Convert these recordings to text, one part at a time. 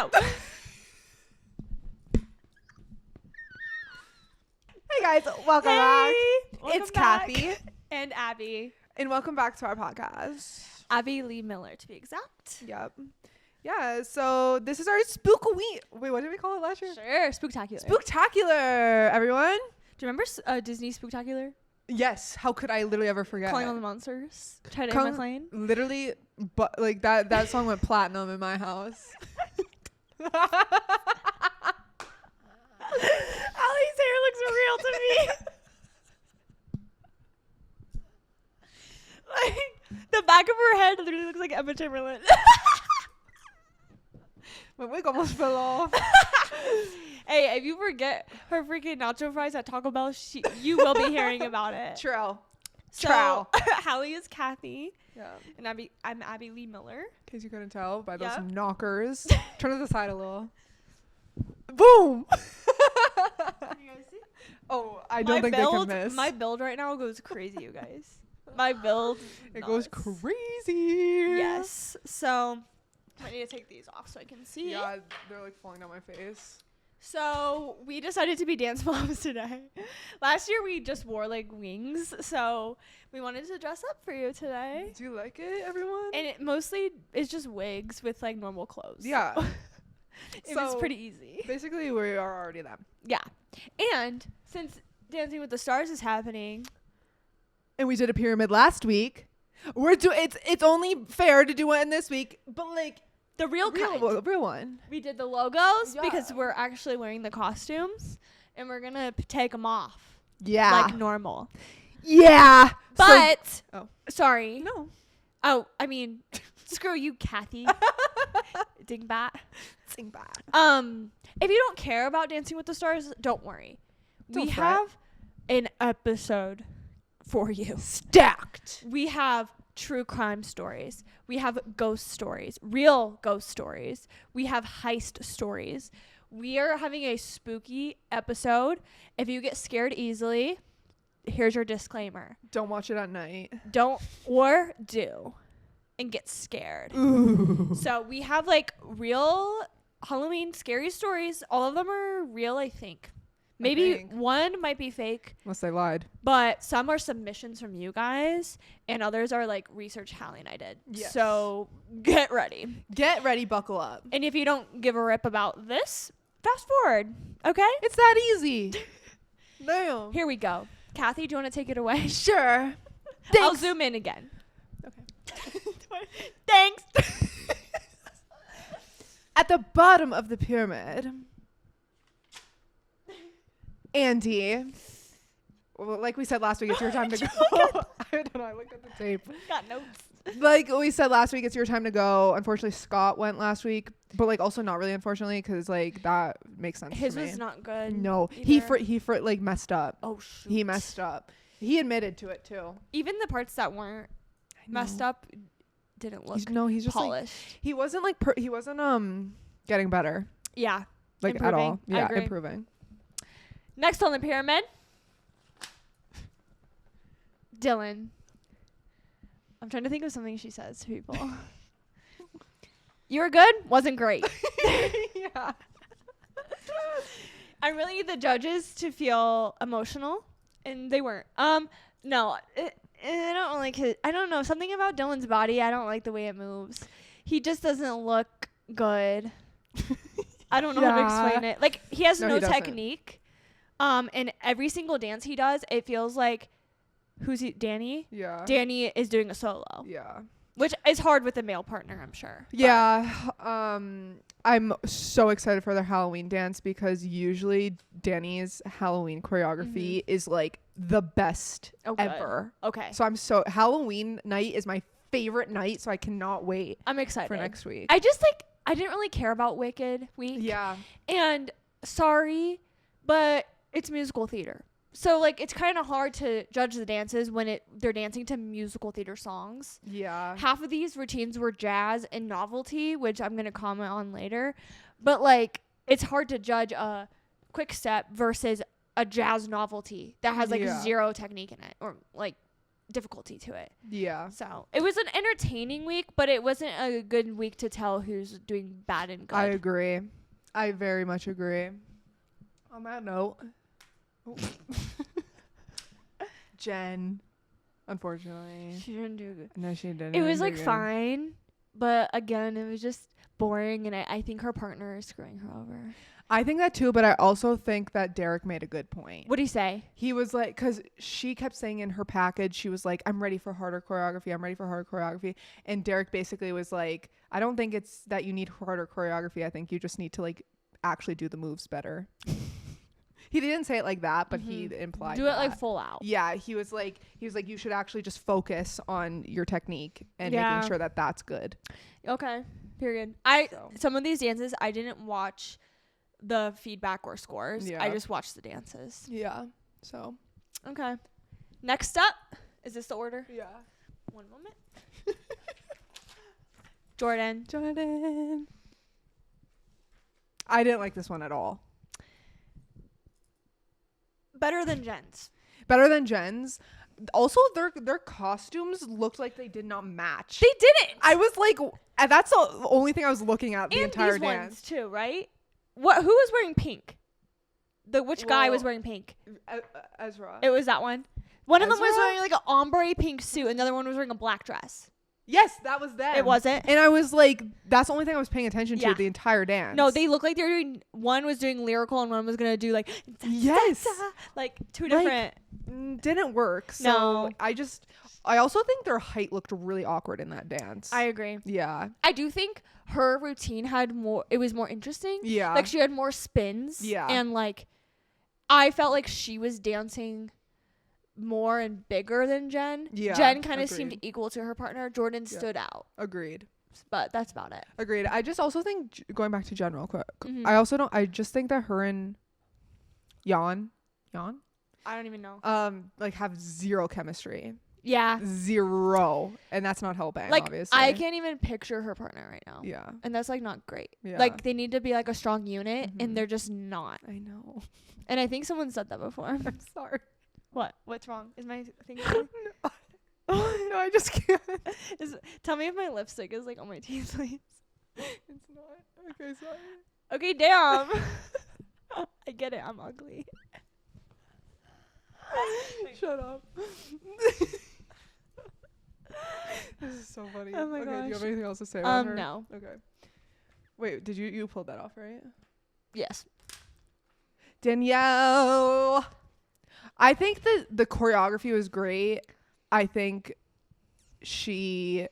go. Hey guys, welcome back. It's back. Cathy And Abby. and welcome back to our podcast. Abby Lee Miller, to be exact. Yep. Yeah, so this is our spook week. Wait, what did we call it last year? Sure, Spooktacular. Spooktacular, everyone. Do you remember Disney Spooktacular? Yes, how could I literally ever forget? Calling all the monsters. Try to end my plane. Literally, but like that song went platinum in my house. Allie's hair looks real to me. Like, the back of her head literally looks like Emma Chamberlain. My wig almost fell off. Hey, if you forget her freaking nacho fries at Taco Bell, you will be hearing about it. True. So, Hallie is Cathy. Yeah. And I'm Abby Lee Miller. In case you couldn't tell by those Yep. knockers. Turn to the side a little. Boom! You guys see? Oh, I don't think they can miss. My build right now goes crazy, you guys. My build. It goes nuts. crazy. Yes. So, I need to take these off so I can see. Yeah, they're like falling down my face. So, we decided to be dance moms today. Last year, we just wore like wings. So, we wanted to dress up for you today. Do you like it, everyone? And it mostly is just wigs with like normal clothes. Yeah. It was pretty easy. Basically, we are already them. Yeah. And since Dancing with the Stars is happening, And we did a pyramid last week. It's only fair to do one this week, but like the real kind. real one. We did the logos because Yeah. we're actually wearing the costumes and we're going to take them off Yeah. like normal. Yeah. But, Oh. sorry. No. Oh, I mean, screw you, Cathy. Dingbat. Sing back. If you don't care about Dancing with the Stars, don't worry. Don't We fret. have an episode for you. Stacked. We have true crime stories. We have ghost stories, real ghost stories. We have heist stories. We are having a spooky episode. If you get scared easily, here's your disclaimer. Don't watch it at night. Don't or do and get scared. Ooh. So we have like real Halloween scary stories. All of them are real, I think. Maybe one might be fake, Unless they lied. but some are submissions from you guys, and others are like research Hallie and I did. Yes. So get ready. Get ready, buckle up. And if you don't give a rip about this, fast forward. Okay? It's that easy. Damn. Here we go. Cathy, do you want to take it away? Sure. I'll zoom in again. Okay. Thanks. At the bottom of the pyramid, Andy, well, like we said last week, it's your time to go. I don't know. I looked at the tape. Got notes. Like we said last week, it's your time to go. Unfortunately, Scott went last week, but like also not really unfortunately because like that makes sense. His to me. was not good. No, either. he like messed up. Oh shoot. He messed up. He admitted to it too. Even the parts that weren't messed up didn't look He's just polished. like he wasn't like he wasn't getting better Yeah. like Improving. at all. I Yeah, agree. improving. Next on the pyramid, Dylan. I'm trying to think of something she says to people. You were good? Wasn't great. Yeah. I really need the judges to feel emotional, and they weren't. No, I don't like his. I don't know, something about Dylan's body. I don't like the way it moves. He just doesn't look good. I don't know how to explain it. Like he has no he doesn't. technique. And every single dance he does, it feels like who's he? Danny. Yeah. Danny is doing a solo, Yeah. which is hard with a male partner, I'm sure. Yeah. I'm so excited for their Halloween dance because usually Danny's Halloween choreography is like the best Oh, good. ever. Okay. So Halloween night is my favorite night, so I cannot wait I'm excited for next week. I didn't really care about Wicked Week. Yeah. And sorry, but it's musical theater. So like it's kind of hard to judge the dances when they're dancing to musical theater songs. Yeah. Half of these routines were jazz and novelty, which I'm going to comment on later. But like it's hard to judge a quick step versus a jazz novelty that has like Yeah. zero technique in it or like difficulty to it. Yeah. So it was an entertaining week, but it wasn't a good week to tell who's doing bad and good. I agree. I very much agree. On that note, Jen, unfortunately, She didn't do good. no, she didn't. It was do like good. fine, but again, it was just boring, and I think her partner is screwing her over. I think that too, but I also think that Derek made a good point. What do you say? He was like, because she kept saying in her package, she was like, I'm ready for harder choreography. I'm ready for harder choreography. And Derek basically was like, I don't think it's that you need harder choreography. I think you just need to like actually do the moves better. He didn't say it like that, but he implied Do it that. like full out. Yeah, he was like, you should actually just focus on your technique and Yeah. making sure that that's good. Okay. Period. Some of these dances I didn't watch the feedback or scores. Yeah. I just watched the dances. Yeah. So. Okay. Next up, is this the order? Yeah. One moment. Jordan. I didn't like this one at all. Better than Jen's. Better than Jen's. Also, their costumes looked like they did not match. They didn't. I was like, that's the only thing I was looking at the entire these dance. ones too, right? Who was wearing pink? Which guy was wearing pink? Ezra. It was that one. One of them was Ezra? wearing like an ombre pink suit, and the other one was wearing a black dress. Yes, that was them. It wasn't. And I was like, that's the only thing I was paying attention to Yeah. the entire dance. No, they looked like they were doing. One was doing lyrical, and one was gonna do like Yes. like two Like, different. didn't work. So No. I also think their height looked really awkward in that dance. I agree. Yeah. I do think her routine had more. It was more interesting. Yeah. Like she had more spins. Yeah. And like, I felt like she was dancing more and bigger than Jen. Yeah, Jen kind of seemed agreed. equal to her partner. Jordan Yeah. stood out, Agreed. but that's about it. Agreed. I just also think, going back to Jen real quick, Mhm. I just think that her and Jan, I don't even know. like have zero chemistry. Yeah. Zero. And that's not helping, Like obviously. I can't even picture her partner right now. Yeah. And that's like not great. Yeah. Like they need to be like a strong unit, Mhm. and they're just not. I know. And I think someone said that before. I'm sorry. What? What's wrong? Is my thing wrong? No, I just can't. Tell me if my lipstick is like on my teeth, please. It's not. Okay, sorry. Okay, damn. I get it. I'm ugly. Shut up. This is so funny. Oh my okay, do you have gosh. anything else to say about her? No. Okay. Wait, did you pulled that off, right? Yes. Danielle. I think that the choreography was great. I think she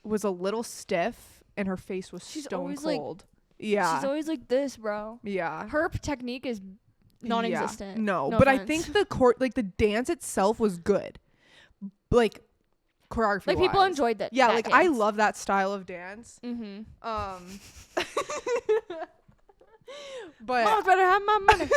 was a little stiff and her face was She's stone always, like- cold. Yeah. She's always like this, bro. Yeah. Her technique is non-existent. Yeah. No, No but I offense. think the dance itself was good. Like choreography. Like people wise. enjoyed that. Yeah, that like I dance. love that style of dance. Mm-hmm. But Mom better have my money.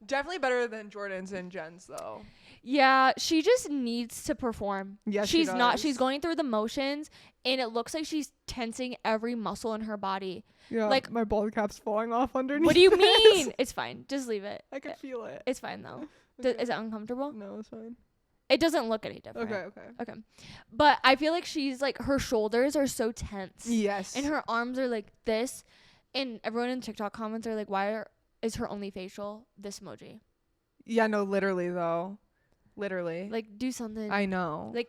definitely better than Jordan's and Jen's though. Yeah, she just needs to perform. Yeah, she's not. does. She's going through the motions, and it looks like she's tensing every muscle in her body. Yeah, like- my bald cap's falling off underneath. What do you this. mean? It's fine. Just leave it. I can feel it. It's fine though. Okay. Is it uncomfortable? No, it's fine. It doesn't look any different. Okay. But I feel like she's like her shoulders are so tense. Yes. And her arms are like this, and everyone in TikTok comments are like, is her only facial this emoji? Yeah, no, literally though. Literally. Like do something. I know. Like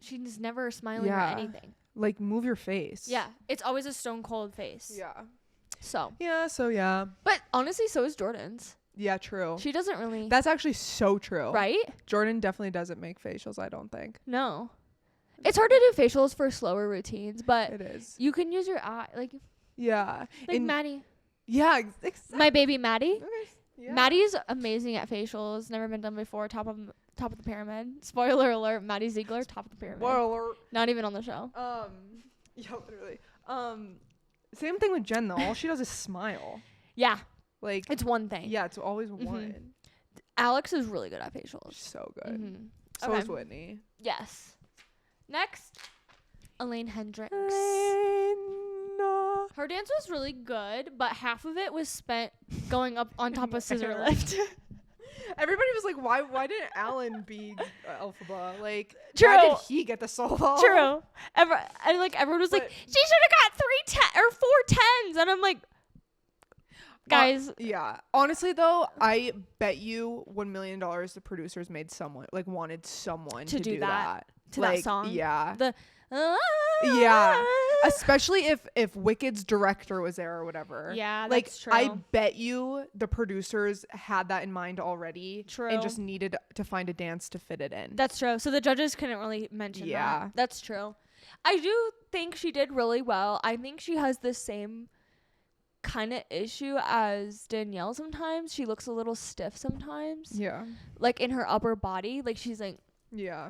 she's never smiling Yeah. or anything. Like move your face. Yeah, it's always a stone cold face. Yeah. So, Yeah. but honestly, so is Jordan's. Yeah, true. She doesn't really. That's actually so true. Right? Jordan definitely doesn't make facials, I don't think. No. It's hard to do facials for slower routines, but It is. you can use your eye, like Yeah. Maddie, Yeah, exactly. my baby Maddie. Yeah. Maddie's amazing at facials. Never been done before. Top of the pyramid. Spoiler alert: Maddie Ziegler, top of the pyramid. Spoiler. Not even on the show. Yeah, literally. Same thing with Jen though. All she does is smile. Yeah, Like, it's one thing. yeah, it's always Mhm. one. Alex is really good at facials. So good. Mhm. So Okay. is Whitney. Yes. Next, Elaine Hendricks. No. Her dance was really good, but half of it was spent going up on top of scissor lift. Everybody was like, why didn't Alan be Elphaba? Like, True. why did he get the solo? True. And like everyone was like, she should have got 4 10s, and I'm like, guys. Yeah. Honestly, though, I bet you $1 million the producers wanted someone to do that. To that song. Yeah. Yeah. Especially if Wicked's director was there or whatever. Yeah, like, that's true. I bet you the producers had that in mind already. True. And just needed to find a dance to fit it in. That's true. So the judges couldn't really mention that. That's true. I do think she did really well. I think she has the same kind of issue as Danielle sometimes. She looks a little stiff sometimes. Yeah. Like in her upper body. Like she's like. Yeah.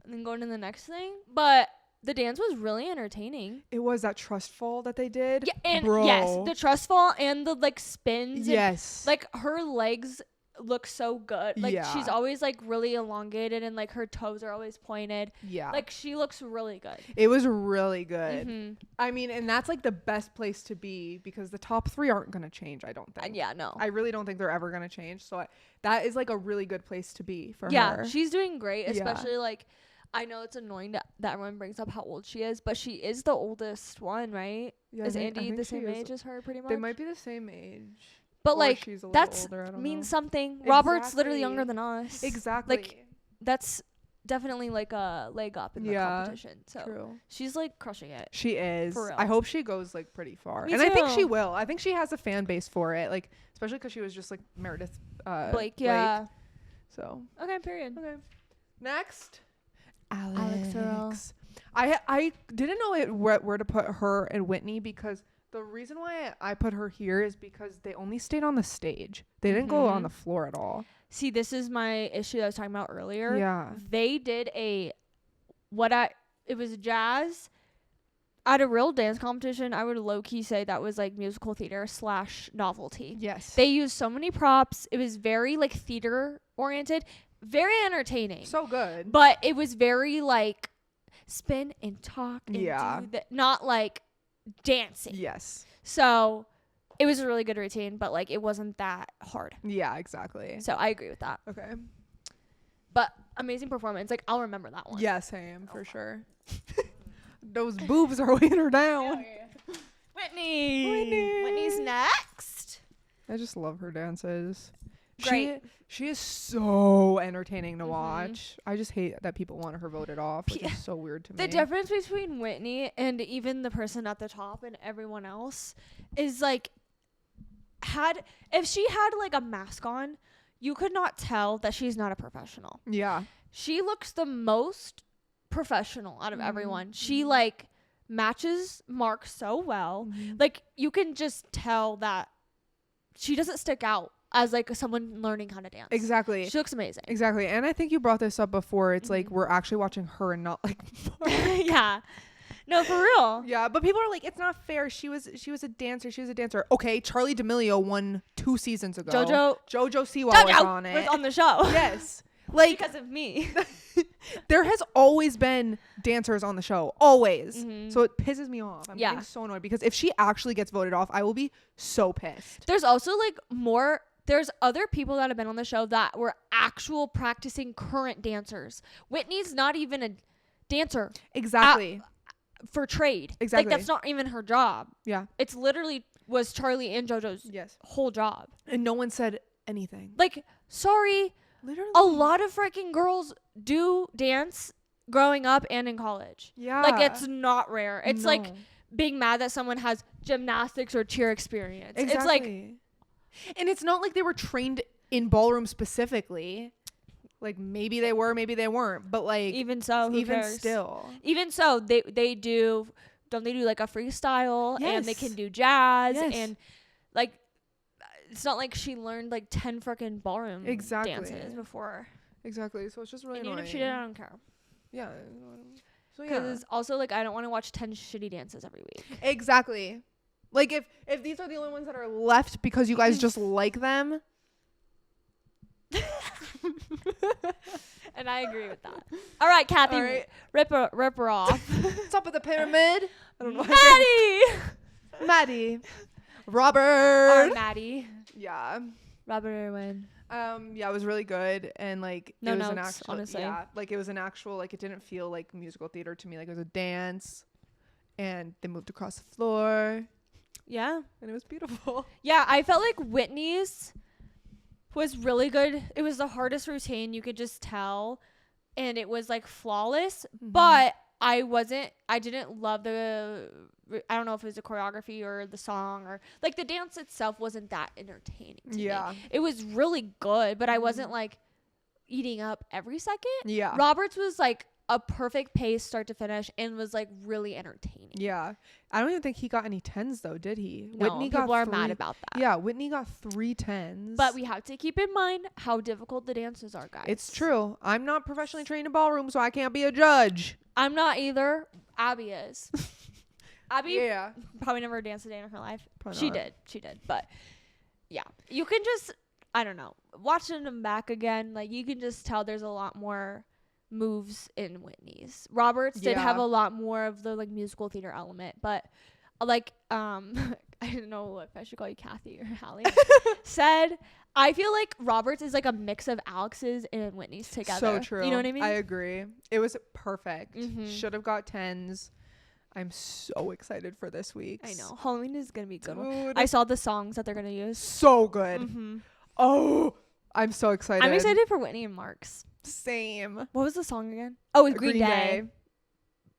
And then going to the next thing. But the dance was really entertaining. It was that trust fall that they did. Yeah, and Bro. yes, the trust fall and the like spins. Yes. And, like her legs look so good. Like she's always like really elongated and like her toes are always pointed. Yeah. Like she looks really good. It was really good. Mm-hmm. I mean, and that's like the best place to be because the top 3 aren't going to change, I don't think. Yeah, no. I really don't think they're ever going to change. So that is like a really good place to be for her. Yeah, she's doing great, especially like I know it's annoying that everyone brings up how old she is, but she is the oldest one, right? Yeah, is Andy the same age as her pretty much? They might be the same age. But like she's a little that's older, I don't means know. something. Robert's literally younger than us. Exactly. Like that's definitely like a leg up in the competition. So true. she's like crushing it. She is. For real. I hope she goes like pretty far. Me and too. I think she will. I think she has a fan base for it. Like especially because she was just like Meredith Blake. Yeah. So Okay. Period. okay. Next. Alex Earl. I didn't know where to put her and Whitney because the reason why I put her here is because they only stayed on the stage. They didn't go on the floor at all. See, this is my issue that I was talking about earlier. Yeah. They did it was jazz. At a real dance competition, I would low-key say that was like musical theater / novelty. Yes. They used so many props. It was very like theater oriented, very entertaining. So good. But it was very like spin and talk and do not like dancing. Yes. So it was a really good routine, but like it wasn't that hard. Yeah, exactly. So I agree with that. Okay. But amazing performance. Like I'll remember that one. Yes, I am for sure. Those boobs are weighing her down. Whitney's next. I just love her dances. Great. She is so entertaining to watch. I just hate that people want her voted off, which is so weird to me. The difference between Whitney and even the person at the top and everyone else is like if she had like a mask on, you could not tell that she's not a professional. Yeah. She looks the most professional out of everyone. She like matches Mark so well. Like you can just tell that she doesn't stick out as like someone learning how to dance. Exactly. She looks amazing. Exactly. And I think you brought this up before. It's like we're actually watching her and not like Yeah. No, for real. Yeah, but people are like, it's not fair. She was a dancer. Okay, Charlie D'Amelio won 2 seasons ago. Jojo Siwa was on it. Was on the show. Yes. Like because of me. There has always been dancers on the show. Always. So it pisses me off. I'm getting so annoyed because if she actually gets voted off, I will be so pissed. There's also like there's other people that have been on the show that were actual practicing current dancers. Whitney's not even a dancer. Exactly. For trade. Exactly. Like that's not even her job. Yeah. It's literally was Charlie and JoJo's whole job. And no one said anything. Like, sorry. Literally. A lot of freaking girls do dance growing up and in college. Yeah. Like it's not rare. It's like being mad that someone has gymnastics or cheer experience. Exactly. It's like, and it's not like they were trained in ballroom specifically. Like maybe they were, maybe they weren't, but like even so, who cares? still, even so, they do. Don't they do like a freestyle and they can do jazz and like it's not like she learned like 10 freaking ballroom dances before. Exactly. So it's just really and annoying. Even if she did, I don't care. Yeah. So because also like I don't want to watch 10 shitty dances every week. Exactly. Like if these are the only ones that are left because you guys just like them. And I agree with that. All right, Cathy, all right. Rip her off. Top of the pyramid. I don't know. Maddie. Robert. Our Maddie. Yeah. Robert Irwin. Yeah, it was really good, and like No it was an notes, actual, honestly. yeah, like it was an actual, like it didn't feel like musical theater to me. Like it was a dance, and they moved across the floor, Yeah. and it was beautiful. Yeah, I felt like Whitney's was really good. It was the hardest routine, you could just tell, and it was like flawless, but I didn't love I don't know if it was the choreography or the song, or like the dance itself wasn't that entertaining to me. It was really good, but I wasn't like eating up every second. Yeah. Roberts was like a perfect pace start to finish and was like really entertaining. Yeah. I don't even think he got any 10s though, did he? No, Whitney people got are mad about that. Yeah, Whitney got 3 10s. But we have to keep in mind how difficult the dances are, guys. It's true. I'm not professionally trained in ballroom, so I can't be a judge. I'm not either. Abby is. Abby Yeah. probably never danced a day in her life. Probably She not. did. But yeah, you can just, I don't know, watching them back again, like you can just tell there's a lot more moves in Whitney's. Roberts did have a lot more of the like musical theater element, but like I don't know if I should call you Cathy or Hallie said, I feel like Roberts is like a mix of Alex's and Whitney's together. So true. You know what I mean? I agree. It was perfect. Mhm. Should have got 10s. I'm so excited for this week. I know. Halloween is going to be a good one. Dude. I saw the songs that they're going to use. So good. Mm-hmm. Oh, I'm so excited. I'm excited for Whitney and Mark's. Same. What was the song again? Oh, it's Green Day.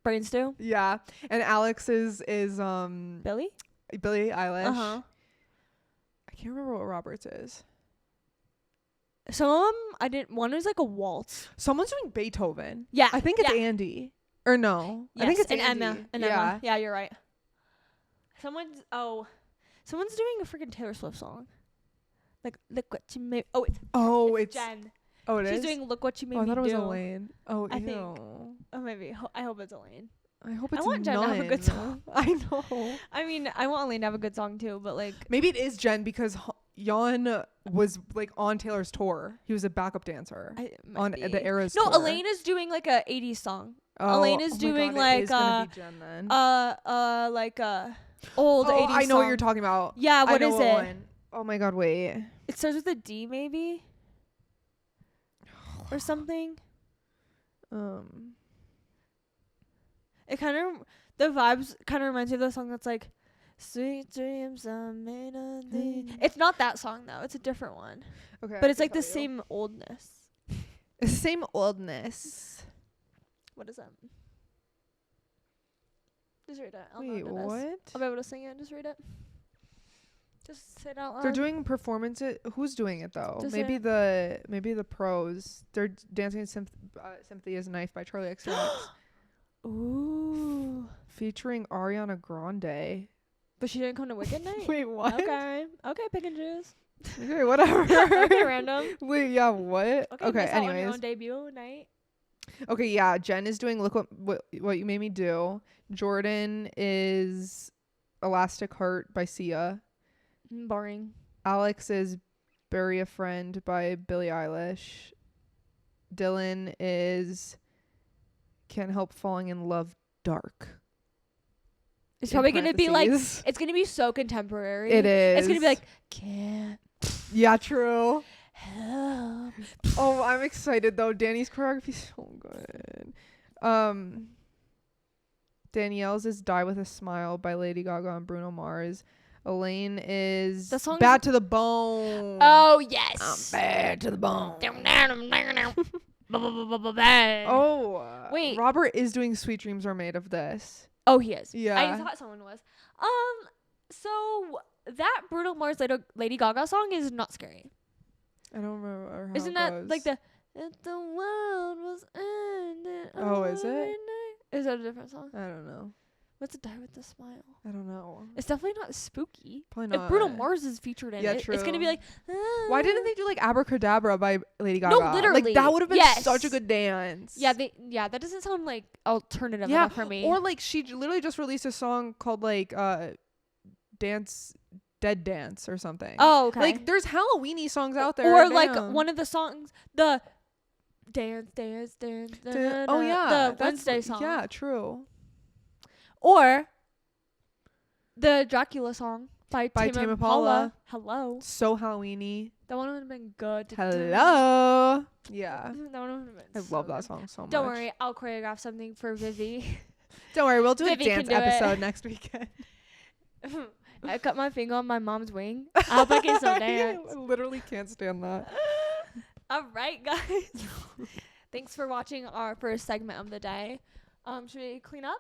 Brain Stew. Yeah. And Alex's is Billie Eilish. Uh-huh. I can't remember what Roberts is. Some of them, one is like a waltz. Someone's doing Beethoven. Yeah. I think it's Andy. Or no. Yes, I think it's and Andy. Emma. And Emma. Yeah, you're right. Someone's doing a freaking Taylor Swift song. Like, look what you made. Oh, it's Jen. Oh, it is? She's doing Look What You Made Me I thought it was Do. Elaine. Oh, I ew. think. Oh, maybe. I hope it's Elaine. I hope it's I want Jen to have a good song. I know. I mean, I want Elaine to have a good song too, but like. Maybe it is Jen because Jan was like on Taylor's tour. He was a backup dancer on the Eras tour. No, Elaine is doing like a 80s song. Elaine is doing like it is gonna be Jen then. like old 80s I know song. what you're talking about. Yeah, what is it? One. Oh my god, wait. It starts with a D maybe? Or something. It kind of, the vibes kind of reminds me of the song that's like, sweet dreams are made of thee. It's not that song though. It's a different one. Okay. But it's like the same oldness. Same oldness. What is that? Just read it. I'll Wait, know what? this. I'll be able to sing it. Just read it. Just say it out loud. They're doing performances. Who's doing it though? Just Maybe the pros. They're dancing "Sympathy Is a Knife" by Charlie XCX. Ooh. Featuring Ariana Grande. But she didn't come to Wicked Night? Wait, what? Okay, pick and choose. Okay, whatever. Okay, random. Wait, yeah, what? Okay, miss out on your anyways. own debut night. Okay, yeah, Jen is doing Look What You Made Me Do. Jordan is Elastic Heart by Sia. Boring. Alex is Bury a Friend by Billie Eilish. Dylan is Can't Help Falling in Love Dark. It's probably going to be like, it's going to be so contemporary. It is. It's going to be like, can't Yeah, true. help. Oh, I'm excited though. Danny's choreography is so good. Danielle's is Die With a Smile by Lady Gaga and Bruno Mars. Elaine is The song Bad to the Bone. Oh, yes. I'm bad to the bone. Oh. Wait. Robert is doing Sweet Dreams Are Made of This. Oh, he is. Yeah. I thought someone was. So that Bruno Mars Lady Gaga song is not scary. I don't remember how Isn't it that goes. like the "If the world was ending"? Oh, is it? Is that a different song? I don't know. What's Die With a Smile? I don't know. It's definitely not spooky. Probably not. If Bruno Mars is featured in it, true. it's gonna be like. Why didn't they do like Abracadabra by Lady Gaga? No, literally. Like that would have been Yes. such a good dance. Yeah, that doesn't sound like alternative enough for me. Or like she literally just released a song called like Dead Dance or something. Oh, okay. Like there's Halloweeny songs out there. Or like one of the songs, the dance. Oh yeah, the Wednesday song. Yeah, true. Or the Dracula song by Tame Tame Impala. Impala. Hello. So Halloweeny. That one would have been good. Hello. Yeah. That one would have been I so love that good. song so much. Don't worry, I'll choreograph something for Vivi. Don't worry, we'll do Vivi a can dance do it. episode next weekend. I cut my finger on my mom's wing. I hope I can still dance. I literally can't stand that. All right, guys. Thanks for watching our first segment of the day. Should we clean up?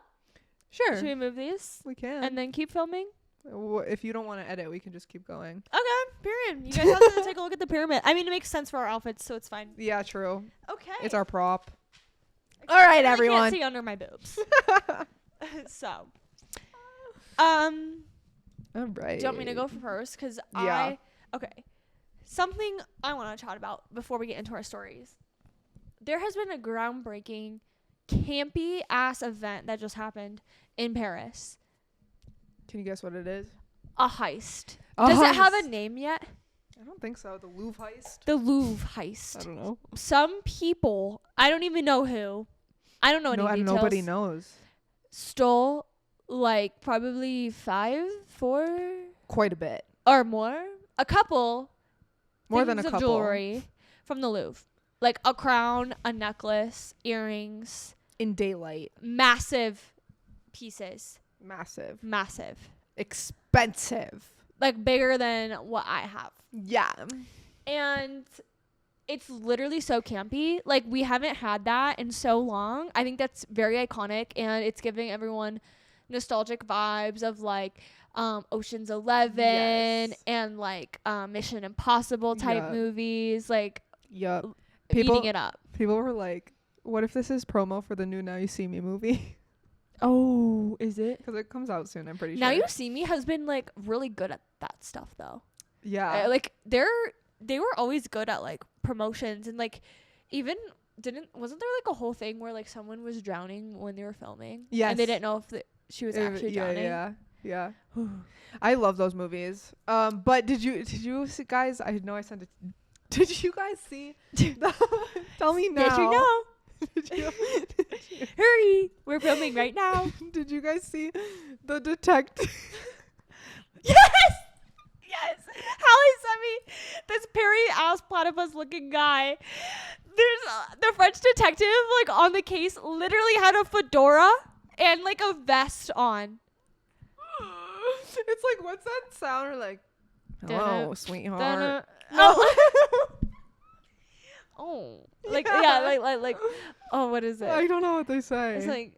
Sure. Should we move these We can. and then keep filming? If you don't want to edit, we can just keep going. Okay, period. You guys have to take a look at the pyramid. I mean, it makes sense for our outfits, so it's fine. Yeah, true. Okay. It's our prop. I All right, really everyone. can't see under my boobs. So, All right. do you want me to go first? Because Yeah. okay. Something I want to chat about before we get into our stories. There has been a groundbreaking, campy ass event that just happened in Paris. Can you guess what it is? A heist. A Does it have heist. a name yet? I don't think so. The Louvre heist? The Louvre I heist. don't know. Some people, I don't even know who. I don't know any details. Nobody knows. Stole like probably 4 Quite a bit. or more. A couple. More than a things of couple. jewelry from the Louvre. Like a crown, a necklace, earrings. In daylight. Massive pieces. Massive. Massive. Expensive. Like bigger than what I have. Yeah. And it's literally so campy. Like we haven't had that in so long. I think that's very iconic, and it's giving everyone nostalgic vibes of like Ocean's 11 Yes. and like Mission Impossible type Yeah. movies, like Yup. eating it up. People were like, what if this is promo for the new Now You See Me movie? Oh, is it? Because it comes out soon, I'm pretty sure. Now You See Me has been like really good at that stuff though. Yeah. Like they were always good at like promotions, and like even wasn't there like a whole thing where like someone was drowning when they were filming? Yes. And they didn't know if she was actually drowning. Yeah. I love those movies. But did you see, guys? I know I sent it. Did you guys see? Tell me now. Did you know? Did you- Hurry! We're filming right now. Did you guys see the detective? Yes! Yes! Hallie sent me this Perry ass platypus looking guy. There's the French detective like on the case literally had a fedora and like a vest on. It's like, what's that sound? Or like, hello, Dun-dun, sweetheart. Dun-dun. No. Oh, like Yeah. like oh, what is it? I don't know what they say. It's like,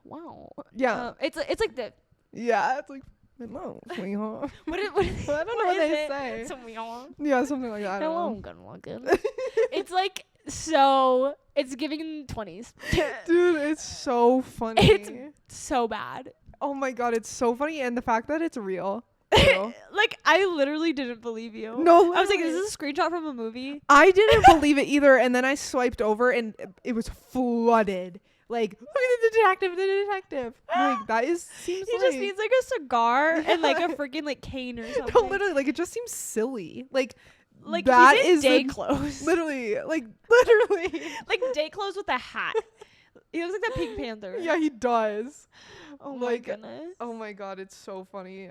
wow. Yeah. It's like the Yeah, it's like, hello, sweetheart. what is I don't know what they say. Hello, Yeah, something like that. I don't good looking. It's like so. It's giving 20s. Dude, it's so funny. It's so bad. Oh my god, it's so funny, and the fact that it's real. too. Like I literally didn't believe you. No, I was like, literally. is this a screenshot from a movie? I didn't believe it either, and then I swiped over, and it was flooded. Like, look at the detective. Like, that seems He like... just needs like a cigar and like a freaking like cane or something. No, literally, like, it just seems silly. Like that he's is day the- clothes. literally. Like Day clothes with a hat. He looks like the Pink Panther. Yeah, he does. Oh my like, goodness. Oh my god, it's so funny.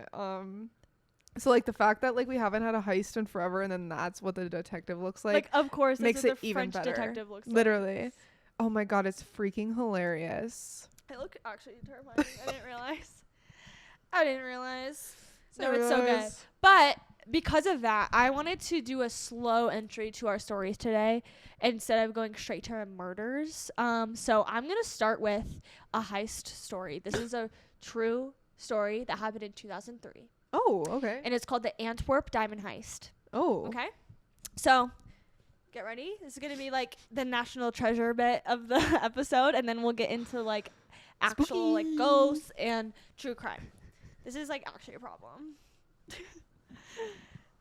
So like the fact that like we haven't had a heist in forever, and then that's what the detective looks Like of course makes that's what it the even French better. detective looks like. Literally. Oh my god, it's freaking hilarious. I look actually terrifying. I didn't realize. No, it's so good. But because of that, I wanted to do a slow entry to our stories today instead of going straight to our murders. So I'm going to start with a heist story. This is a true story that happened in 2003. Oh, okay. And it's called the Antwerp Diamond Heist. Oh. Okay? So get ready. This is going to be like the national treasure bit of the episode, and then we'll get into like actual like Spooky. ghosts and true crime. This is like actually a problem.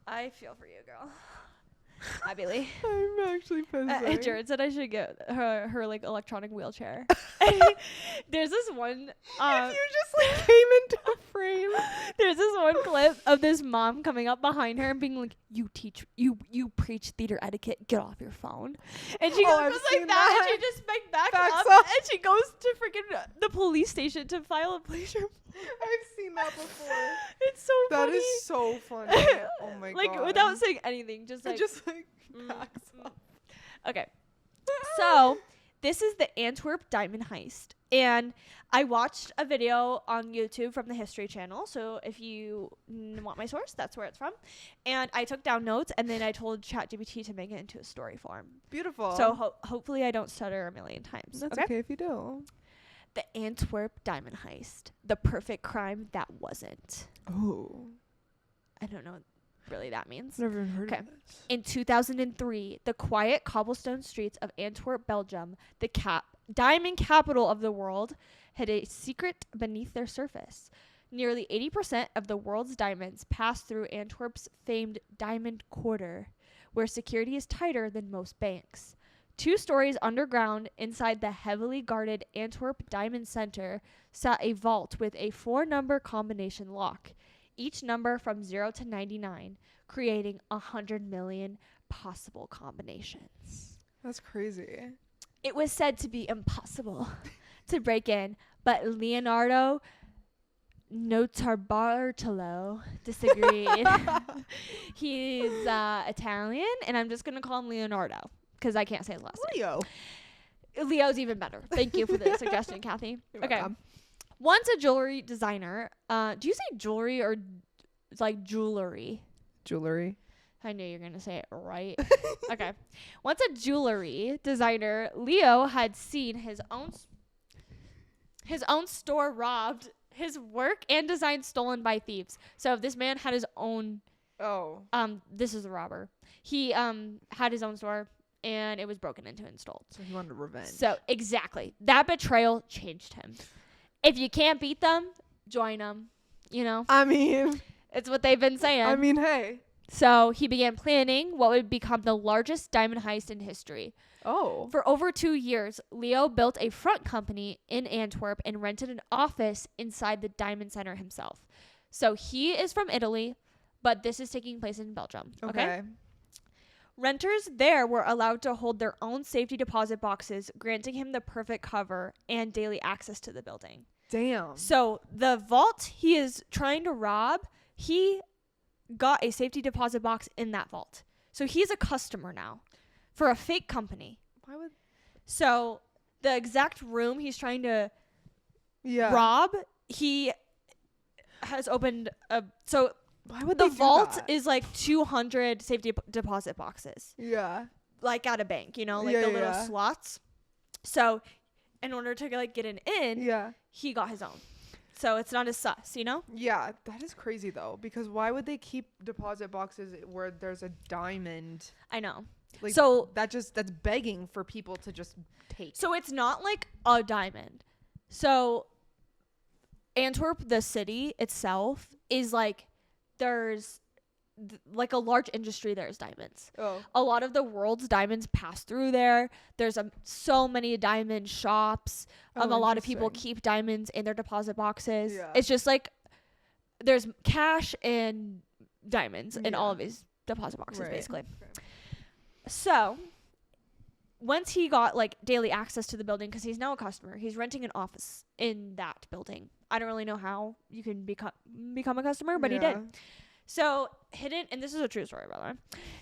I feel for you, girl. Hi, Bailey. I'm actually pissed. Jared said I should get her like electronic wheelchair. There's this one. If you just like came into a frame. There's this one clip of this mom coming up behind her and being like, you preach theater etiquette, get off your phone. And she Oh, I've goes seen like that, that. and she just backs Backs up, up. and she goes to freaking the police station to file a police report. I've seen that before. It's so funny. That is so funny. Oh my god. Like without saying anything, just like backs up. Okay. So this is the Antwerp diamond heist. And I watched a video on YouTube from the History Channel. So if you want my source, that's where it's from. And I took down notes, and then I told ChatGPT to make it into a story form. Beautiful. So hopefully I don't stutter a million times. That's okay if you do. The Antwerp diamond heist. The perfect crime that wasn't. Oh. I don't know what really that means. Never even heard of this. In 2003, the quiet cobblestone streets of Antwerp, Belgium, the diamond capital of the world, had a secret beneath their surface. Nearly 80% of the world's diamonds pass through Antwerp's famed Diamond Quarter, where security is tighter than most banks. 2 stories underground, inside the heavily guarded Antwerp Diamond Center, sat a vault with a 4-number combination lock, each number from 0 to 99, creating 100 million possible combinations. That's crazy. It was said to be impossible to break in, but Leonardo Notarbartolo disagreed. He's Italian, and I'm just going to call him Leonardo because I can't say his last name. Leo's even better. Thank you for the suggestion, Kathy. Okay. Welcome. Once a jewelry designer, do you say jewelry or like jewelry? Jewelry. I knew you were going to say it right. Okay. Once a jewelry designer, Leo had seen his own store robbed, his work and design stolen by thieves. So this man had his own. Oh. This is a robber. He had his own store and it was broken into and stolen. So he wanted revenge. So exactly. That betrayal changed him. If you can't beat them, join them. You know? I mean. It's what they've been saying. I mean, hey. So he began planning what would become the largest diamond heist in history. Oh. For over 2 years, Leo built a front company in Antwerp and rented an office inside the Diamond Center himself. So he is from Italy, but this is taking place in Belgium. Okay? Renters there were allowed to hold their own safety deposit boxes, granting him the perfect cover and daily access to the building. Damn. So the vault he is trying to rob, he got a safety deposit box in that vault. So he's a customer now for a fake company. Why would? So the exact room he's trying to rob, he has opened a. So why would the they vault do that? is like 200 safety deposit boxes. Yeah. Like at a bank, you know, like the little slots. So in order to like get an in, he got his own. So it's not as sus, you know? Yeah, that is crazy though, because why would they keep deposit boxes where there's a diamond? I know. Like, so that's begging for people to just take. So it's not like a diamond. So Antwerp, the city itself, is like there's like a large industry. There's diamonds. Oh. A lot of the world's diamonds pass through there. There's so many diamond shops. A lot of people keep diamonds in their deposit boxes. Yeah. It's just like there's cash and diamonds in all of these deposit boxes, basically. Okay. So once he got like daily access to the building, because he's now a customer, he's renting an office in that building. I don't really know how you can become a customer, but he did. So hidden, and this is a true story, by the way,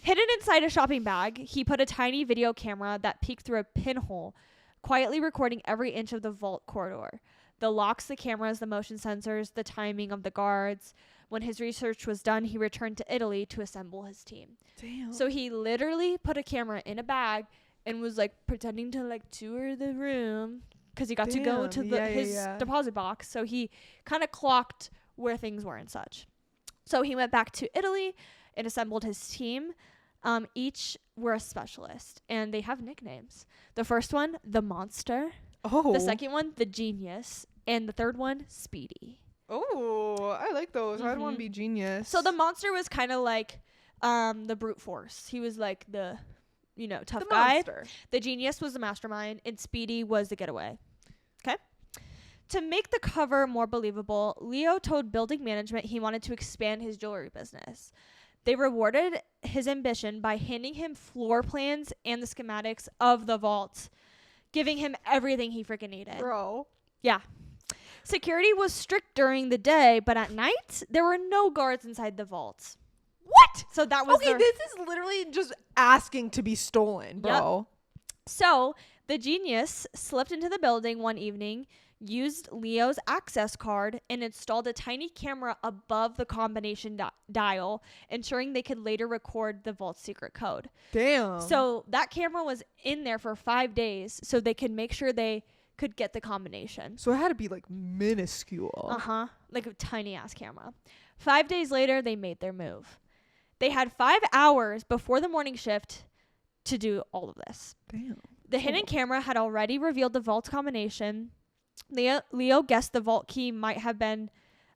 hidden inside a shopping bag, he put a tiny video camera that peeked through a pinhole, quietly recording every inch of the vault corridor. The locks, the cameras, the motion sensors, the timing of the guards. When his research was done, he returned to Italy to assemble his team. Damn. So he literally put a camera in a bag and was like pretending to like tour the room because he got to go to his deposit box. So he kind of clocked where things were and such. So he went back to Italy and assembled his team. Each were a specialist, and they have nicknames. The first one, the Monster. Oh. The second one, the Genius. And the third one, Speedy. Oh, I like those. I'd want to be Genius. So the Monster was kind of like the brute force. He was like the, tough guy. Monster. The Genius was the mastermind, and Speedy was the getaway. Okay? To make the cover more believable, Leo told building management he wanted to expand his jewelry business. They rewarded his ambition by handing him floor plans and the schematics of the vault, giving him everything he freaking needed. Bro. Yeah. Security was strict during the day, but at night, there were no guards inside the vaults. What? So that was okay. This is literally just asking to be stolen, bro. Yep. So the genius slipped into the building one evening, used Leo's access card, and installed a tiny camera above the combination dial, ensuring they could later record the vault's secret code. Damn. So that camera was in there for 5 days so they could make sure they could get the combination. So it had to be like minuscule. Uh-huh. Like a tiny ass camera. 5 days later, they made their move. They had 5 hours before the morning shift to do all of this. Damn. The hidden camera had already revealed the vault combination. Leo guessed the vault key might have been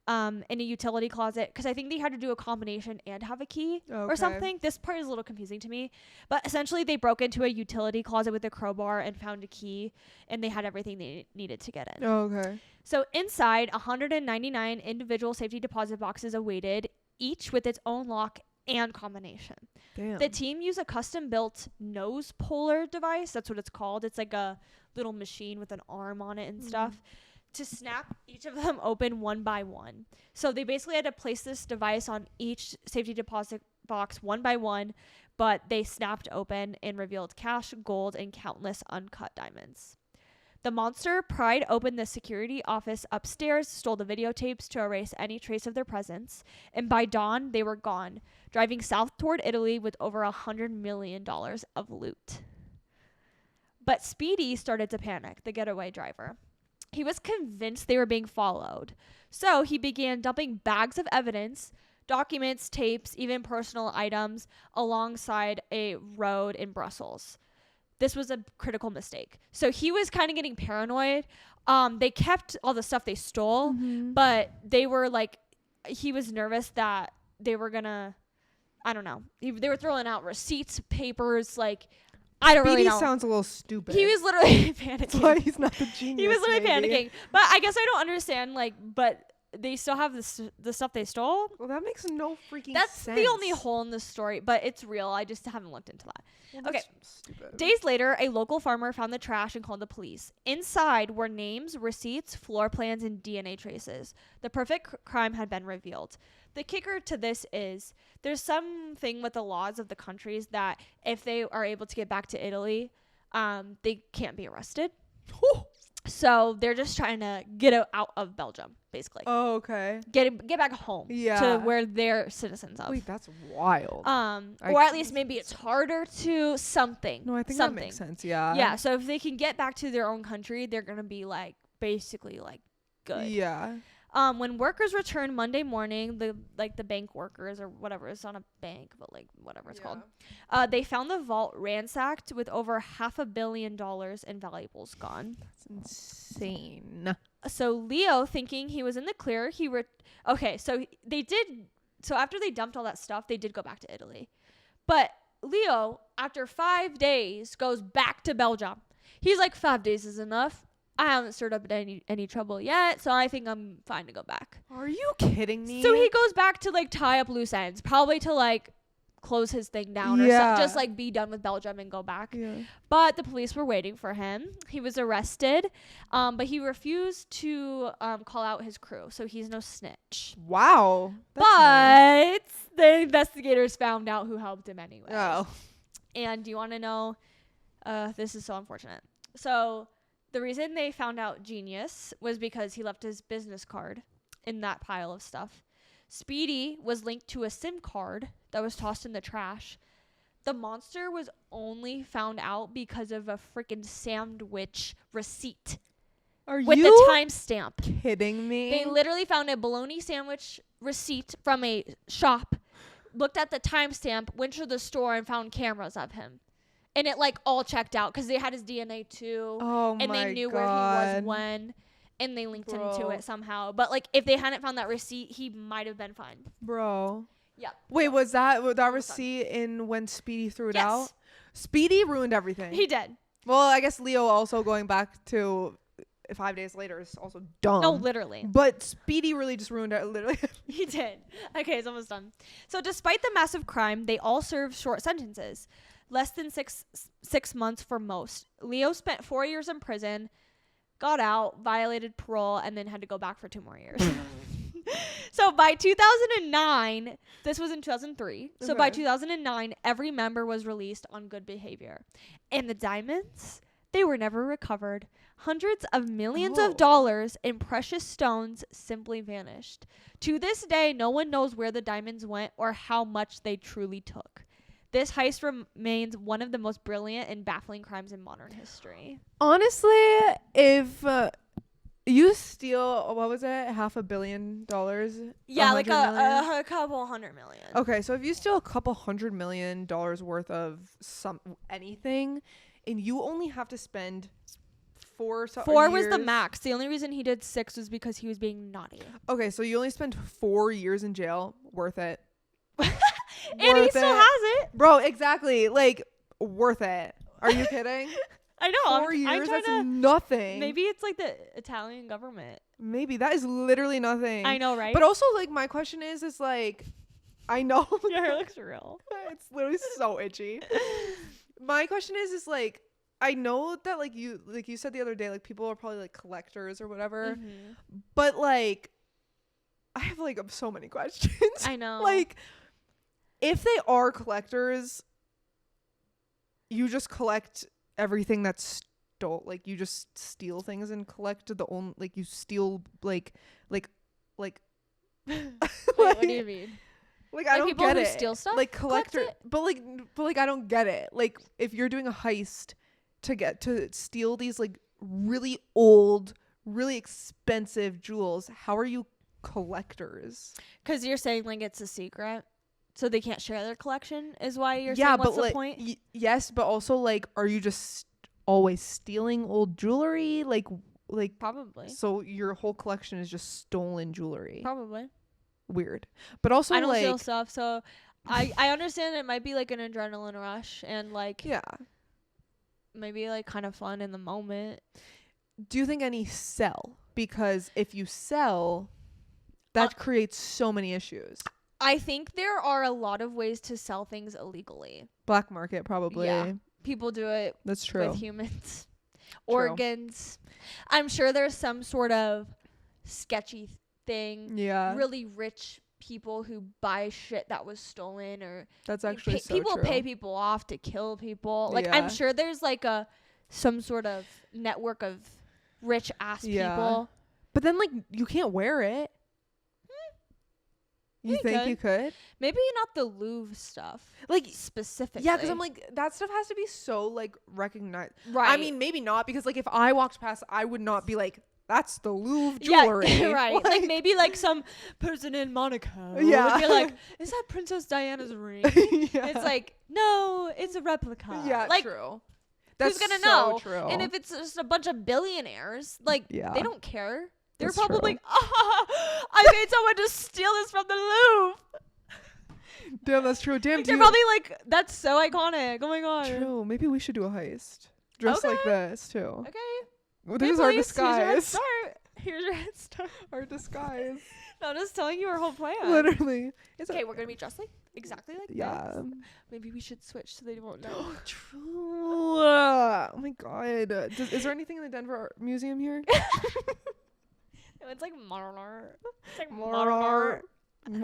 in a utility closet, because I think they had to do a combination and have a key or something. This part is a little confusing to me. But essentially, they broke into a utility closet with a crowbar and found a key, and they had everything they needed to get in. Okay. So inside, 199 individual safety deposit boxes awaited, each with its own lock and combination. Damn. The team used a custom-built nose puller device. That's what it's called. It's like a little machine with an arm on it and stuff to snap each of them open one by one. So they basically had to place this device on each safety deposit box one by one, but they snapped open and revealed cash, gold, and countless uncut diamonds. The monster pried open the security office upstairs, stole the videotapes to erase any trace of their presence, and by dawn, they were gone, driving south toward Italy with over $100 million of loot. But Speedy started to panic, the getaway driver. He was convinced they were being followed, so he began dumping bags of evidence, documents, tapes, even personal items alongside a road in Brussels. This was a critical mistake. So he was kind of getting paranoid. They kept all the stuff they stole, but they were like, he was nervous that they were gonna, I don't know. They were throwing out receipts, papers, like, I don't really know. Speedy sounds a little stupid. He was literally panicking. That's why he's not the genius. He was literally panicking. But I guess I don't understand, like, but they still have the stuff they stole. Well, that makes no freaking sense. That's the only hole in the story, but it's real. I just haven't looked into that. Well, okay. Stupid. Days later, a local farmer found the trash and called the police. Inside were names, receipts, floor plans, and DNA traces. The perfect crime had been revealed. The kicker to this is there's something with the laws of the countries that if they are able to get back to Italy, they can't be arrested. So they're just trying to get out of Belgium, basically. Oh, okay. Get back home to where they're citizens of. Wait, that's wild. Or at least maybe it's harder to something. No, I think something. That makes sense. Yeah. Yeah. So if they can get back to their own country, they're gonna be like basically like good. Yeah. When workers returned Monday morning, the bank workers or whatever, it's not a bank, but like whatever it's called, they found the vault ransacked with over $500 million in valuables gone. That's insane. So Leo, thinking he was in the clear, so after they dumped all that stuff, they did go back to Italy. But Leo, after 5 days, goes back to Belgium. He's like, 5 days is enough. I haven't stirred up any trouble yet, so I think I'm fine to go back. Are you kidding me? So he goes back to like tie up loose ends, probably to like close his thing down or just like be done with Belgium and go back. Yeah. But the police were waiting for him. He was arrested, but he refused to call out his crew, so he's no snitch. Wow. But nice. The investigators found out who helped him anyway. Oh. And do you want to know? This is so unfortunate. So the reason they found out Genius was because he left his business card in that pile of stuff. Speedy was linked to a SIM card that was tossed in the trash. The monster was only found out because of a freaking sandwich receipt. With the timestamp. Kidding me? They literally found a bologna sandwich receipt from a shop, looked at the timestamp, went to the store and found cameras of him. And it like all checked out because they had his DNA too. Oh, and they knew where he was when. And they linked him to it somehow. But like if they hadn't found that receipt, he might have been fine. Bro. Yeah. Wait, was that receipt in when Speedy threw it out? Speedy ruined everything. He did. Well, I guess Leo also going back to 5 days later is also dumb. No, literally. But Speedy really just ruined it. Literally. He did. Okay, it's almost done. So despite the massive crime, they all served short sentences. Less than six months for most. Leo spent 4 years in prison. got out, violated parole, and then had to go back for 2 more years. So by 2009, this was in 2003. So by 2009, every member was released on good behavior. And the diamonds, they were never recovered. Hundreds of millions of dollars in precious stones simply vanished. To this day, no one knows where the diamonds went or how much they truly took. This heist remains one of the most brilliant and baffling crimes in modern history. Honestly, if you steal, what was it, $500 million? Yeah, like $100 a couple $100 million. Okay, so if you steal a couple $100 million worth of anything, and you only have to spend 4 years. Was the max. The only reason he did 6 was because he was being naughty. Okay, so you only spend 4 years in jail. Worth it. And he still has it. Bro, exactly. Like, worth it. Are you kidding? I know. 4 years, that's nothing. Maybe it's like the Italian government. Maybe. That is literally nothing. I know, right? But also, like, my question is like, I know. Your hair looks real. It's literally so itchy. My question is like, I know that, like you said the other day, like, people are probably, like, collectors or whatever. Mm-hmm. But, like, I have, like, so many questions. I know. Like, if they are collectors, you just collect everything that's stole. Like, you just steal things and collect the only, like, you steal, like Wait, what do you mean? Like, I don't people get who it. steal stuff, like, collector, but I don't get it. Like, if you're doing a heist to steal these, like, really old, really expensive jewels, how are you collectors? Because you're saying, like, it's a secret, so they can't share their collection, is why you're saying what's the point? Yes, but also, like, are you just always stealing old jewelry? Like probably. So your whole collection is just stolen jewelry. Probably. Weird. But also, I don't steal stuff, so I understand it might be like an adrenaline rush and, like, yeah, maybe, like, kind of fun in the moment. Do you think any sell? Because if you sell, that creates so many issues. I think there are a lot of ways to sell things illegally. Black market, probably. Yeah. People do it. That's true. With humans. Organs. I'm sure there's some sort of sketchy thing. Yeah. Really rich people who buy shit that was stolen, or that's actually so people true. Pay people off to kill people. Like, I'm sure there's, like, some sort of network of rich ass people. But then, like, you can't wear it. You think you could? Maybe not the Louvre stuff, like, specifically. Yeah, because I'm like, that stuff has to be so, like, recognized. Right. I mean, maybe not, because, like, if I walked past, I would not be like, that's the Louvre jewelry. Yeah, right. Like, maybe, like, some person in Monaco would be like, is that Princess Diana's ring? It's like, no, it's a replica. Yeah, like, true. That's who's gonna know? True. And if it's just a bunch of billionaires, like, they don't care. They're probably like, I paid someone to steal this from the Louvre. Damn, that's true. Damn, they're probably like, that's so iconic. Oh my god. True. Maybe we should do a heist. Dress like this too. Okay. Well, this is our disguise. Here's your head start. Our disguise. No, I'm just telling you our whole plan. Literally. Okay, we're gonna be dressed like exactly like this. Maybe we should switch so they won't know. True. Oh my god. Is there anything in the Denver Art Museum here? It's like Marlar. It's like Marlar. I'm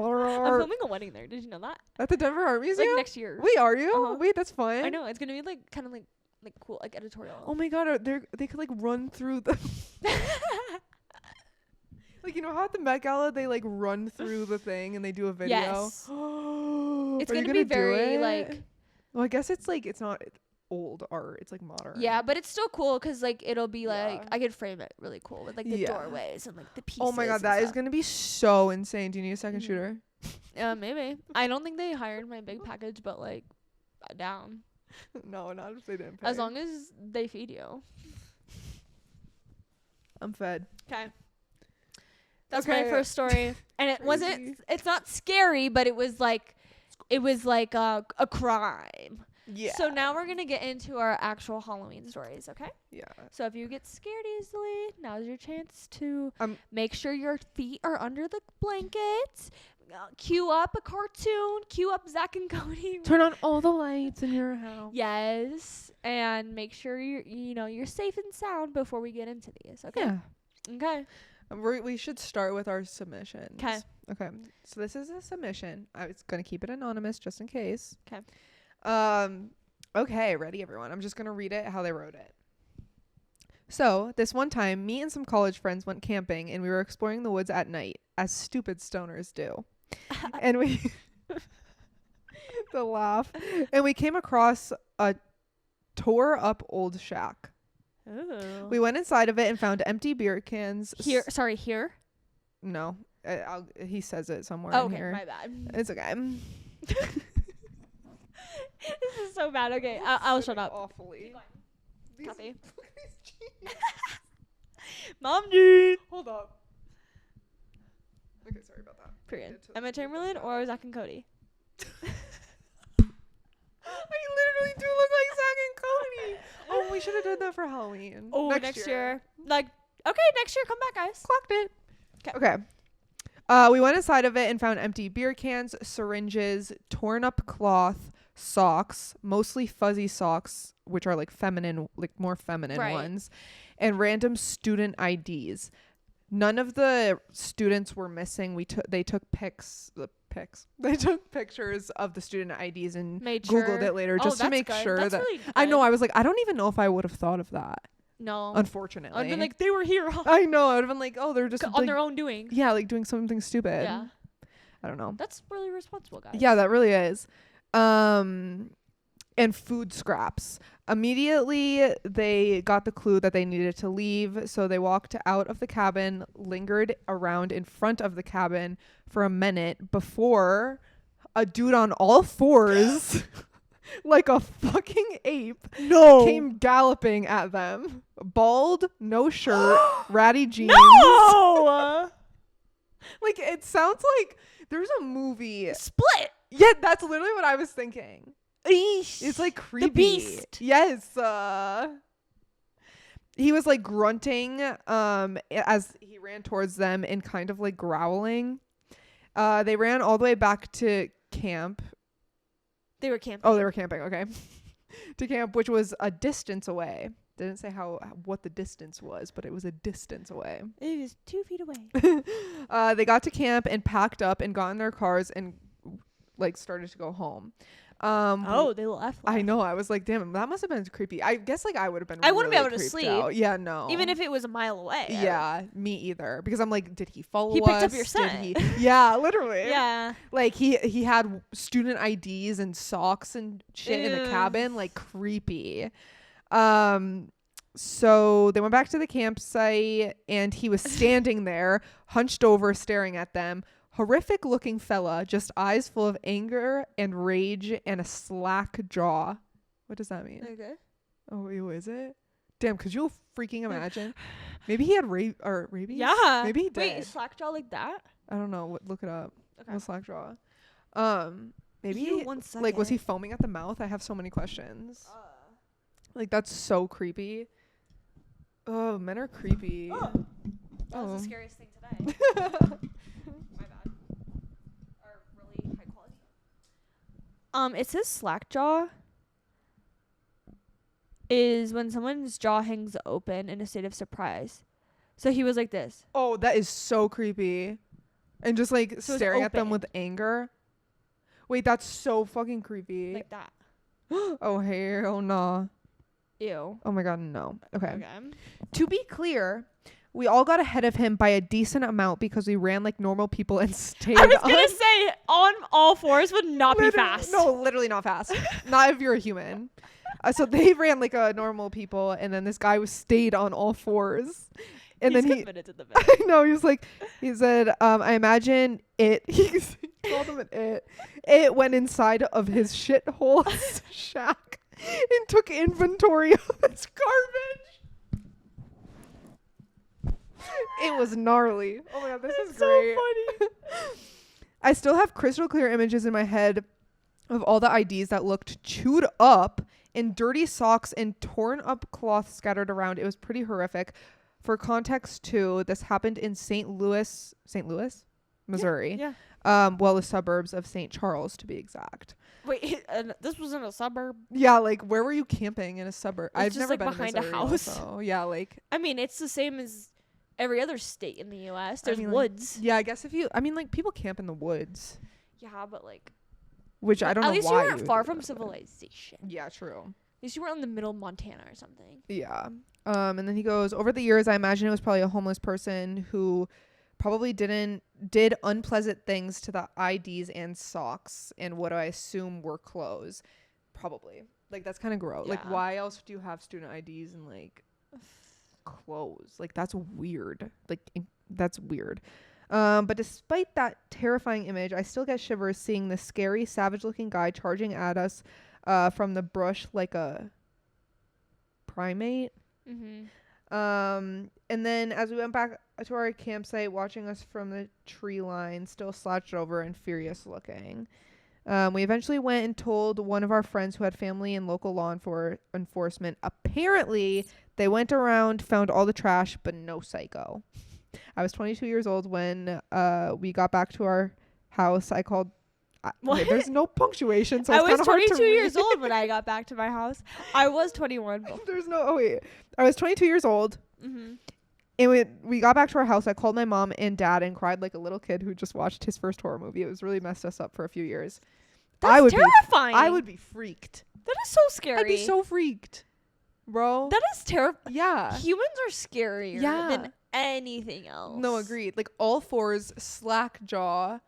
filming a wedding there. Did you know that? At the Denver Art Museum? Like next year. Wait, are you? Wait, that's fun. I know. It's gonna be like kind of like cool, like editorial. Oh my god, they could like run through the like, you know how at the Met Gala they like run through the thing and they do a video? Yes. It's gonna be very like. Well, I guess it's like it's not old art, it's like modern. Yeah, but it's still cool because like it'll be like I could frame it really cool with like the doorways and like the pieces. Oh my god, that is gonna be so insane. Do you need a second shooter? Maybe. I don't think they hired my big package, but like down. No, not if they didn't pay. As long as they feed you. I'm fed. Okay. That's my first story. And it wasn't, it's not scary, but it was like a crime. Yeah. So now we're going to get into our actual Halloween stories, okay? Yeah. So if you get scared easily, now's your chance to make sure your feet are under the blankets. cue up a cartoon, cue up Zach and Cody. Turn on all the lights in your house. Yes, and make sure you're safe and sound before we get into these. Okay. Yeah. Okay. We should start with our submissions. Okay. So this is a submission. I was gonna keep it anonymous just in case. Okay. Okay, ready, everyone? I'm just gonna read it how they wrote it. So, this one time, me and some college friends went camping and we were exploring the woods at night, as stupid stoners do. And we... the laugh. And we came across a tore-up old shack. Ooh. We went inside of it and found empty beer cans. Here? No. He says it somewhere in here. My bad. It's okay. This is so bad. Okay, I'll shut up. Awfully. Cathy. Look at these jeans. Mom jeans. Hold up. Okay, sorry about that. Period. Emma Chamberlain or Zach and Cody? I literally do look like Zach and Cody. Oh, we should have done that for Halloween. Oh, next year. Like, okay, next year, come back, guys. Clocked it. Okay. We went inside of it and found empty beer cans, syringes, torn up cloth, socks, mostly fuzzy socks, which are like feminine, like more feminine ones, and random student IDs. None of the students were missing. They took They took pictures of the student IDs and Googled it later just to make sure that really I know. I was like, I don't even know if I would have thought of that. No. Unfortunately. I'd been like, they were here. I know. I would have been like, oh, they're just on their own doing. Yeah, like doing something stupid. Yeah. I don't know. That's really responsible, guys. Yeah, that really is. And food scraps. Immediately, they got the clue that they needed to leave, so they walked out of the cabin, lingered around in front of the cabin for a minute before a dude on all fours, like a fucking ape, came galloping at them. Bald, no shirt, ratty jeans. No! Like, it sounds like there's a movie. Split! Yeah, that's literally what I was thinking. Eesh. It's like creepy. The Beast. Yes. He was like grunting as he ran towards them and kind of like growling. They ran all the way back to camp. They were camping. Oh, they were camping. Okay. To camp, which was a distance away. Didn't say what the distance was, but it was a distance away. It was 2 feet away. They got to camp and packed up and got in their cars and like started to go home. They left. I know. I was like, damn, that must have been creepy. I guess like I would have been. I wouldn't be really able to sleep. Out. Yeah, no. Even if it was a mile away. Yeah, me either. Because I'm like, did he follow us? He picked up your scent. Yeah, literally. Yeah. Like he had student IDs and socks and shit in the cabin. Like creepy. So they went back to the campsite and he was standing there, hunched over, staring at them. Horrific looking fella, just eyes full of anger and rage and a slack jaw. What does that mean? Okay. Oh, is it? Damn, could you freaking imagine? Maybe he had rabies? Yeah. Maybe he did. Wait, slack jaw like that? I don't know. Look it up. Okay. What's slack jaw? Maybe like was he foaming at the mouth? I have so many questions. Like that's so creepy. Oh, men are creepy. That was the scariest thing today. My bad. Are really high quality. It says slack jaw is when someone's jaw hangs open in a state of surprise. So he was like this. Oh, that is so creepy. And just like so staring at them with anger. Wait, that's so fucking creepy. Like that. Oh, hell no. Ew. Oh my god, no. Okay. To be clear, we all got ahead of him by a decent amount because we ran like normal people and stayed I was gonna say on all fours would not be fast. No, literally not fast. Not if you're a human. So they ran like a normal people, and then this guy stayed on all fours. And He's then he committed to the bit. I know, he said, I imagine it, he called him an it. It went inside of his shithole shack and took inventory of its garbage. It was gnarly. Oh my god, this is great. So funny. I still have crystal clear images in my head of all the IDs that looked chewed up in dirty socks and torn up cloth scattered around. It was pretty horrific. For context too, this happened in St. Louis, Missouri. Yeah. Well, the suburbs of St. Charles to be exact. Wait, this was in a suburb? Yeah, like where were you camping in a suburb? It's I've just, never like, been behind in a Missouri house. also. Yeah, like I mean, it's the same as every other state in the U.S. There's like, woods. yeah, I guess like people camp in the woods, Yeah, but like, which I don't know at least why you weren't would far do from that, but- civilization. Yeah, true. At least you weren't in the middle of Montana or something. Yeah. And then he goes, over the years, I imagine it was probably a homeless person who probably did unpleasant things to the IDs and socks and what I assume were clothes. Probably. Like, that's kind of gross. Like, Yeah. why else do you have student IDs and, like, clothes? Like, that's weird. That's weird. But despite that terrifying image, I still get shivers seeing this scary, savage-looking guy charging at us from the brush like a primate. Mm-hmm. And then as we went back to our campsite, watching us from the tree line, still slouched over and furious looking. We eventually went and told one of our friends who had family in local law enforcement. Apparently, they went around, found all the trash, but no psycho. I was 22 years old when we got back to our house. I called. Okay, there's no punctuation, so I it's was kind of hard to 22 years read. old when I got back to my house. I was 21. There's no. Oh wait, I was 22 years old. Mm-hmm. And we got back to our house. I called my mom and dad and cried like a little kid who just watched his first horror movie. It was really messed us up for a few years. That's terrifying. I would be freaked. That is so scary. I'd be so freaked, bro. That is terrifying. Yeah. Humans are scarier Yeah. than anything else. No, agreed. Like all fours, slack jaw,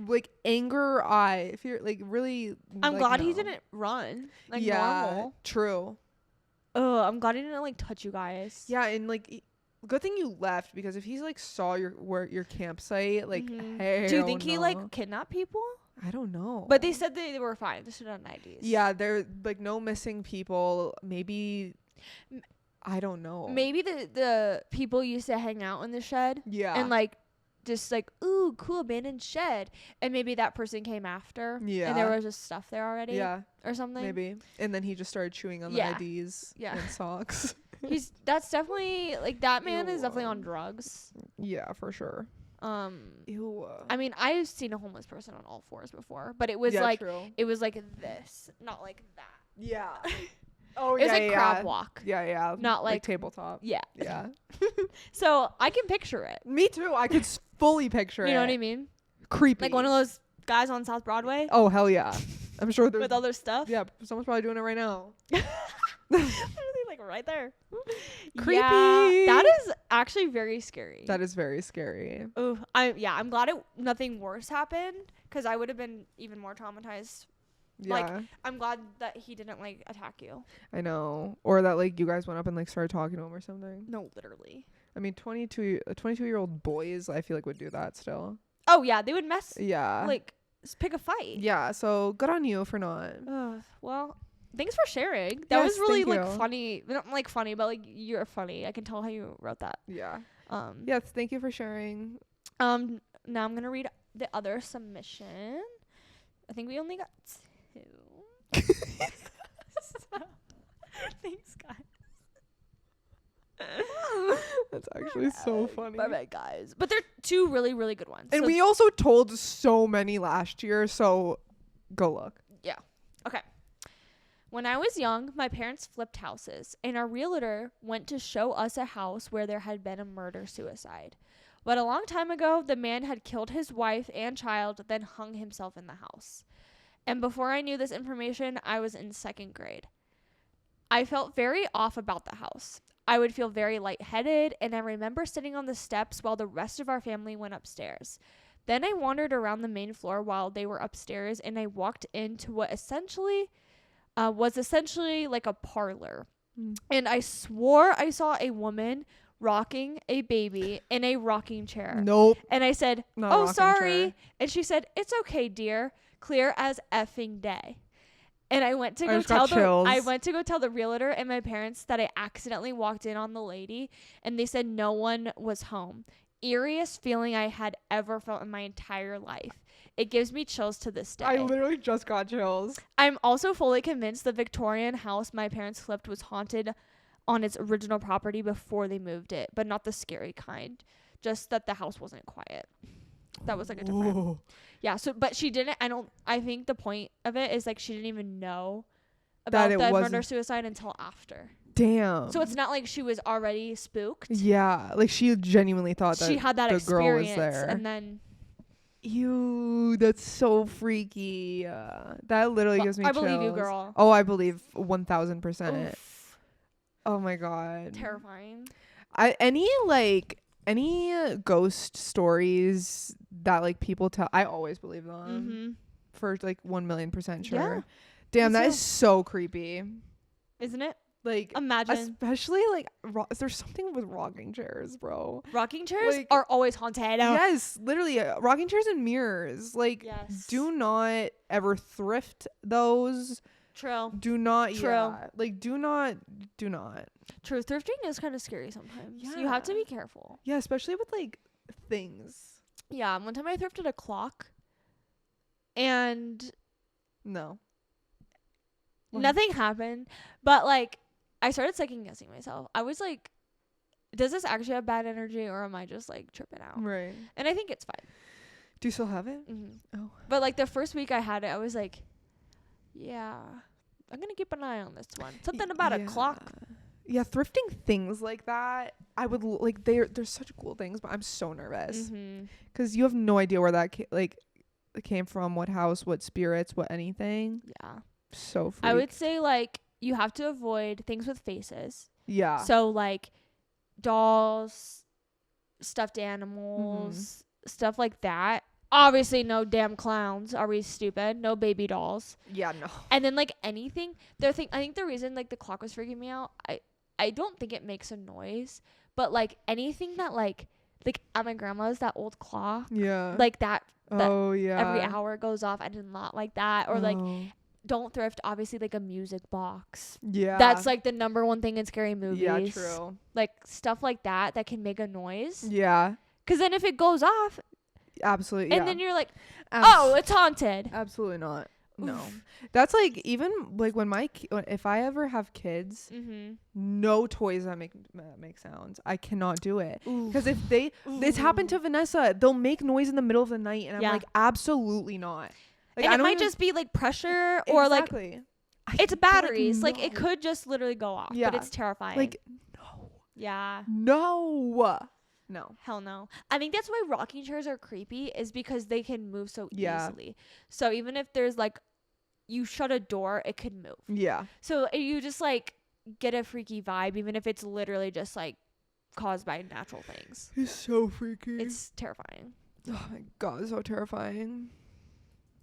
like anger eye. If you're like really, I'm like, glad he no. didn't run like Yeah, normal. true. Oh, I'm glad he didn't like touch you guys. Yeah, and like, good thing you left because if he's like saw your campsite, like, Mhm. hey, Do you think he like kidnapped people? I don't know. But they said they were fine. They stood on IDs. yeah, there like no missing people. Maybe I don't know. Maybe the people used to hang out in the shed Yeah. and like just like, ooh, cool abandoned shed, and maybe that person came after. Yeah. And there was just stuff there already. Yeah, Or something. maybe. And then he just started chewing on Yeah. the IDs Yeah. and socks. That's definitely like that man is Ew. definitely on drugs. Yeah, for sure. Ew. I mean, I've seen a homeless person on all fours before, but it was yeah, like true. it was like this, not like that. Yeah. Oh, It was yeah, like yeah, crab yeah. walk. Yeah, yeah. Not like- tabletop. Yeah. Yeah. So I can picture it. Me too. I could fully picture it. You know what I mean? Creepy. Like one of those guys on South Broadway Oh, hell yeah. I'm sure there's. with all their stuff. Yeah, someone's probably doing it right now. Literally, like right there. Creepy. Yeah, that is actually very scary. That is very scary. Ooh, I'm glad nothing worse happened because I would have been even more traumatized. Yeah. Like, I'm glad that he didn't like attack you. I know. Or that like you guys went up and like started talking to him or something. No, literally. I mean, 22-year-old boys, I feel like would do that still. Oh yeah, they would mess Yeah. like pick a fight. Yeah. So good on you for not. Well, thanks for sharing. That Yes, was really thank like you. funny. Not like funny, but like you're funny. I can tell how you wrote that. Yeah. Um. Yes. Thank you for sharing. Now I'm gonna read the other submission. I think we only got 2. So, thanks, guys. That's actually so funny. Bye bye, guys. But they're 2 really, really good ones. And So we also told so many last year, so go look. Okay. When I was young, my parents flipped houses, and our realtor went to show us a house where there had been a murder-suicide. But a long time ago, the man had killed his wife and child, then hung himself in the house. And before I knew this information, I was in 2nd grade. I felt very off about the house. I would feel very lightheaded, and I remember sitting on the steps while the rest of our family went upstairs. Then I wandered around the main floor while they were upstairs, and I walked into what was essentially like a parlor. And I swore I saw a woman rocking a baby in a rocking chair. Nope. And I said, Not a "Oh, rocking sorry." chair. And she said, "It's okay, dear. Clear as effing day." And I went to go just got tell chills. the realtor and my parents that I accidentally walked in on the lady, and they said no one was home. Eeriest feeling I had ever felt in my entire life. It gives me chills to this day. I literally just got chills. I'm also fully convinced the Victorian house my parents flipped was haunted on its original property before they moved it, but not the scary kind. Just that the house wasn't quiet. That was like a different. Whoa. Yeah. So, but she didn't. I think the point of it is like she didn't even know That about it the wasn't- murder suicide until after. Damn. So it's not like she was already spooked. Yeah, like she genuinely thought that She had that the girl was experience, there. and then Ew, that's so freaky. That literally well, gives me I believe you, chills. girl. Oh, I believe 1000%. Oof, Oh my god. terrifying. Any ghost stories that like people tell, I always believe them for like 1,000,000% sure. Yeah, Damn, me that too. is so creepy. Isn't it? Like Imagine especially like there's something with rocking chairs, bro. rocking chairs like- are always haunted. Yes, literally rocking chairs and mirrors. Like Yes. do not ever thrift those. True. Do not True. yeah. Like do not. True. Thrifting is kind of scary sometimes. You have to Yeah. be careful. Yeah, especially with like things. Yeah. One time I thrifted a clock, and No. What? nothing happened. But like, I started second guessing myself. I was like, does this actually have bad energy, or am I just like tripping out? Right. And I think it's fine. Do you still have it? Oh. But like the first week I had it, I was like, yeah, I'm gonna keep an eye on this one. Something about a clock. Yeah, thrifting things like that. I would like they're such cool things, but I'm so nervous because you have no idea where that it came from, what house, what spirits, what anything. Yeah. So freak. I would say like you have to avoid things with faces. Yeah. So like dolls, stuffed animals, stuff like that. Obviously no damn clowns. Are we stupid? No baby dolls. Yeah, no. And then like anything, I think the reason like the clock was freaking me out, I don't think it makes a noise, but like anything that like at my grandma's, that old clock, Yeah. like that Oh yeah. every hour goes off. I did not like that. Or like Oh. don't thrift obviously like a music box. Yeah. That's like the number one thing in scary movies. Yeah, true. Like stuff like that can make a noise. Yeah. Cause then if it goes off Absolutely. and then you're like, Abs- oh, it's haunted. absolutely not. No. Oof. That's like even like when if I ever have kids, no toys that make sounds. I cannot do it. Because if this happened to Vanessa, they'll make noise in the middle of the night and I'm like, absolutely not. Like, and I it don't might even- just be like pressure or exactly. it's batteries. Like it no. could just literally go off. Yeah. But it's terrifying. Like no. yeah. No. Hell no. I think that's why rocking chairs are creepy, is because they can move so Yeah. easily. So even if there's like you shut a door, it could move. Yeah. So you just like get a freaky vibe, even if it's literally just like caused by natural things. It's so freaky. It's terrifying. Oh my god, it's so terrifying.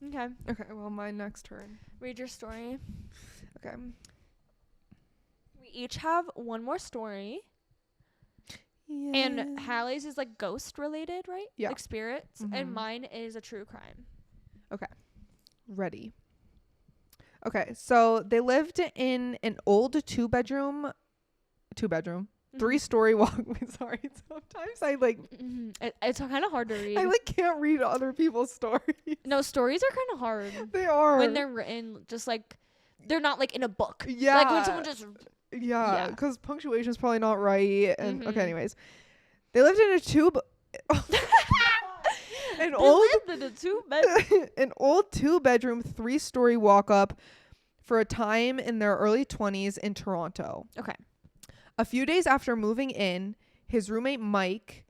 Okay. Okay, well, my next turn. Read your story. Okay. We each have one more story. Yeah. And Hallie's is like ghost related, right? Yeah. Like spirits. Mhm. And mine is a true crime. Ready. Okay, so they lived in an old two-bedroom, 3-story walk. Sorry, sometimes I like It's kind of hard to read. I like can't read other people's stories. No, stories are kind of hard They are when they're written, just like they're not like in a book. yeah, Like when someone just yeah, yeah. because punctuation's probably not right. And Mhm. okay, anyways, they lived in a an They old lived in a 2-bed. an old 2-bedroom 3-story walk-up for a time in their early 20s in Toronto. Okay. A few days after moving in, his roommate Mike,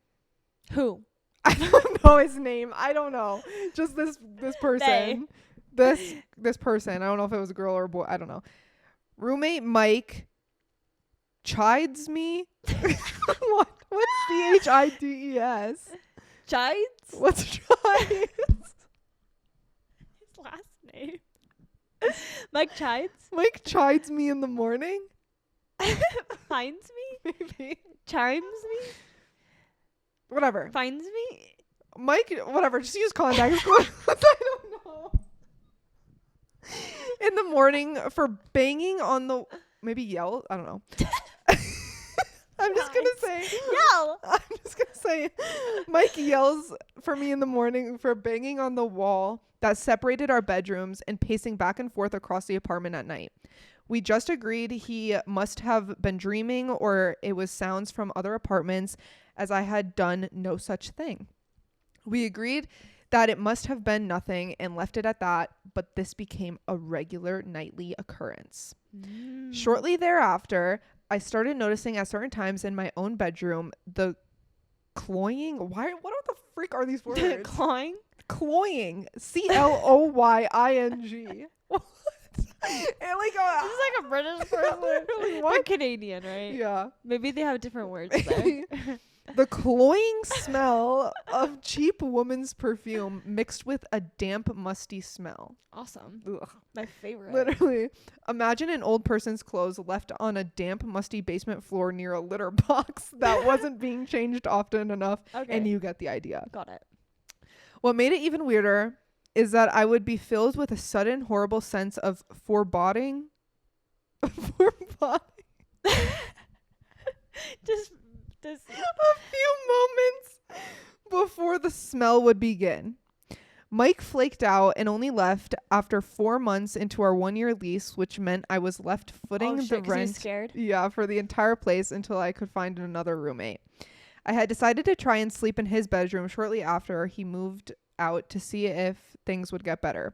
Who? I don't know his name. I don't know. Just this person. This person. I don't know if it was a girl or a boy. I don't know. Roommate Mike chides me. What's CHIDES? Chides? What's chides? His last name. Mike Chides? Mike chides me in the morning. Finds me? Maybe. Chimes me? Whatever. Finds me? Mike, whatever. Just use contact. I don't know. In the morning for banging on the maybe yell. I don't know. I'm just gonna say. No. I'm just gonna say. Mike yells for me in the morning for banging on the wall that separated our bedrooms and pacing back and forth across the apartment at night. We just agreed he must have been dreaming or it was sounds from other apartments, as I had done no such thing. We agreed that it must have been nothing and left it at that, but this became a regular nightly occurrence. Shortly thereafter, I started noticing at certain times in my own bedroom the cloying. What the freak are these words? Clawing? Cloying. CLOYING. What? And like, This is like a British person. Literally, They're Canadian, right? Yeah. Maybe they have different words there. The cloying smell of cheap woman's perfume mixed with a damp, musty smell. Awesome. Ugh. My favorite. Literally. Imagine an old person's clothes left on a damp, musty basement floor near a litter box that wasn't being changed often enough. Okay. And you get the idea. Got it. What made it even weirder is that I would be filled with a sudden, horrible sense of foreboding. Foreboding. Just A few moments before the smell would begin. Mike flaked out and only left after 4 months into our 1-year lease, which meant I was left footing the 'cause he was rent. scared. Yeah, for the entire place until I could find another roommate. I had decided to try and sleep in his bedroom shortly after he moved out to see if things would get better.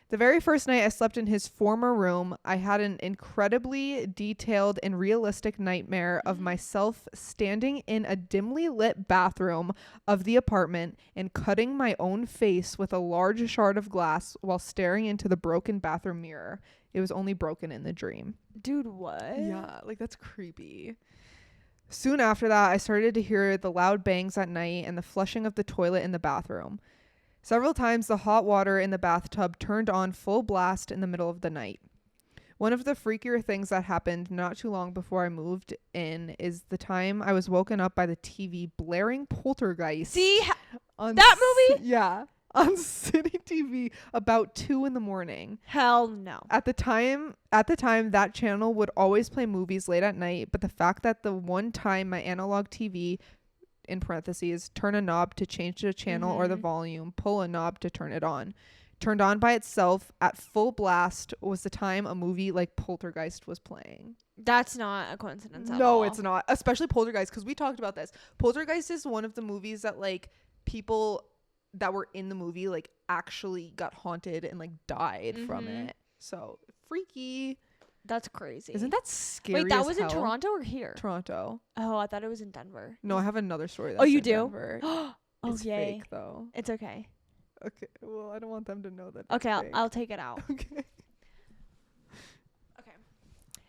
The very first night I slept in his former room, I had an incredibly detailed and realistic nightmare of myself standing in a dimly lit bathroom of the apartment and cutting my own face with a large shard of glass while staring into the broken bathroom mirror. It was only broken in the dream. Dude, what? Yeah, like that's creepy. Soon after that, I started to hear the loud bangs at night and the flushing of the toilet in the bathroom. Several times the hot water in the bathtub turned on full blast in the middle of the night. One of the freakier things that happened not too long before I moved in is the time I was woken up by the TV blaring Poltergeist. See on that movie? Yeah, on City TV about 2 a.m. Hell no. At the time, that channel would always play movies late at night, but the fact that the one time my analog TV, in parentheses, turn a knob to change the channel or the volume, pull a knob to turn it on, turned on by itself at full blast was the time a movie like Poltergeist was playing. That's not a coincidence at No, all. it's not. Especially Poltergeist, because we talked about this. Poltergeist is one of the movies that like people that were in the movie like actually got haunted and like died from it. So freaky. That's crazy. Isn't that scary? Wait, that as was hell? in Toronto or here? Toronto. Oh, I thought it was in Denver. No, I have another story. That's Oh, you in do? Denver. Oh, It's yay. fake though. It's okay. Okay. Well, I don't want them to know that. Okay, it's fake. I'll take it out. Okay. Okay.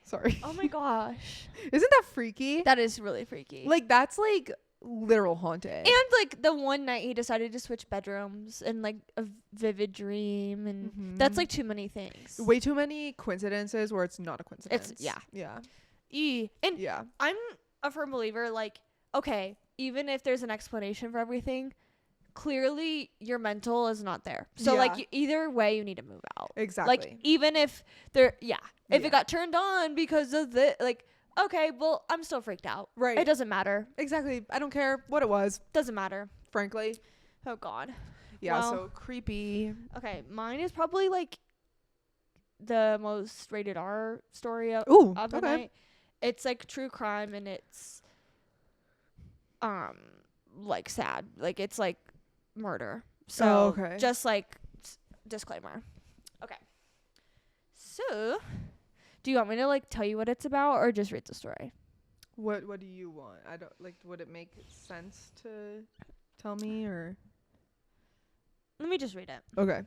Sorry. Oh my gosh. Isn't that freaky? That is really freaky. Like that's like literal haunted. And like the one night he decided to switch bedrooms and like a vivid dream, and that's like too many things. Way too many coincidences where it's not a coincidence. It's yeah. Yeah. And Yeah. I'm a firm believer, like, okay, even if there's an explanation for everything, clearly your mental is not there. So Yeah. like either way you need to move out. Exactly. Like even if if it got turned on because of the like, okay, well, I'm still freaked out. Right. It doesn't matter. Exactly. I don't care what it was, Doesn't matter. frankly. Oh God. Yeah, Well, so creepy. Okay, mine is probably like the most rated R story of Ooh, the okay. night. It's like true crime and it's like sad. Like it's like murder. So okay. just like disclaimer. Okay. So, do you want me to like tell you what it's about or just read the story? What do you want? I don't like would it make sense to tell me or Let me just read it. Okay.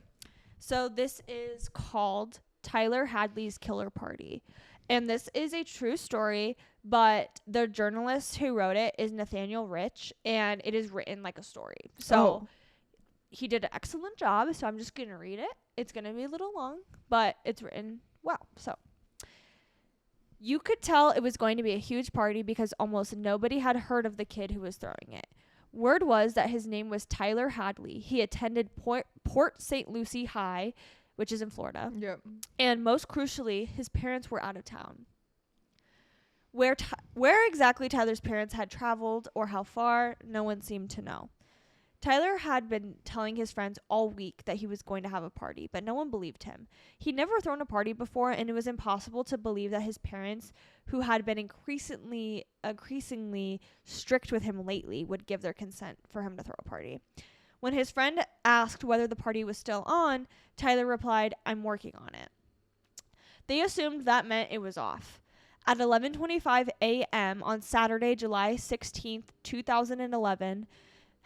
So this is called Tyler Hadley's Killer Party. And this is a true story, but the journalist who wrote it is Nathaniel Rich, and it is written like a story. So he did an excellent job, so I'm just going to read it. It's going to be a little long, but it's written well. So you could tell it was going to be a huge party because almost nobody had heard of the kid who was throwing it. Word was that his name was Tyler Hadley. He attended Port St. Lucie High, which is in Florida. Yep. And most crucially, his parents were out of town. Where exactly Tyler's parents had traveled or how far, no one seemed to know. Tyler had been telling his friends all week that he was going to have a party, but no one believed him. He'd never thrown a party before, and it was impossible to believe that his parents, who had been increasingly strict with him lately, would give their consent for him to throw a party. When his friend asked whether the party was still on, Tyler replied, "I'm working on it." They assumed that meant it was off. At 11:25 a.m. on Saturday, July 16th, 2011,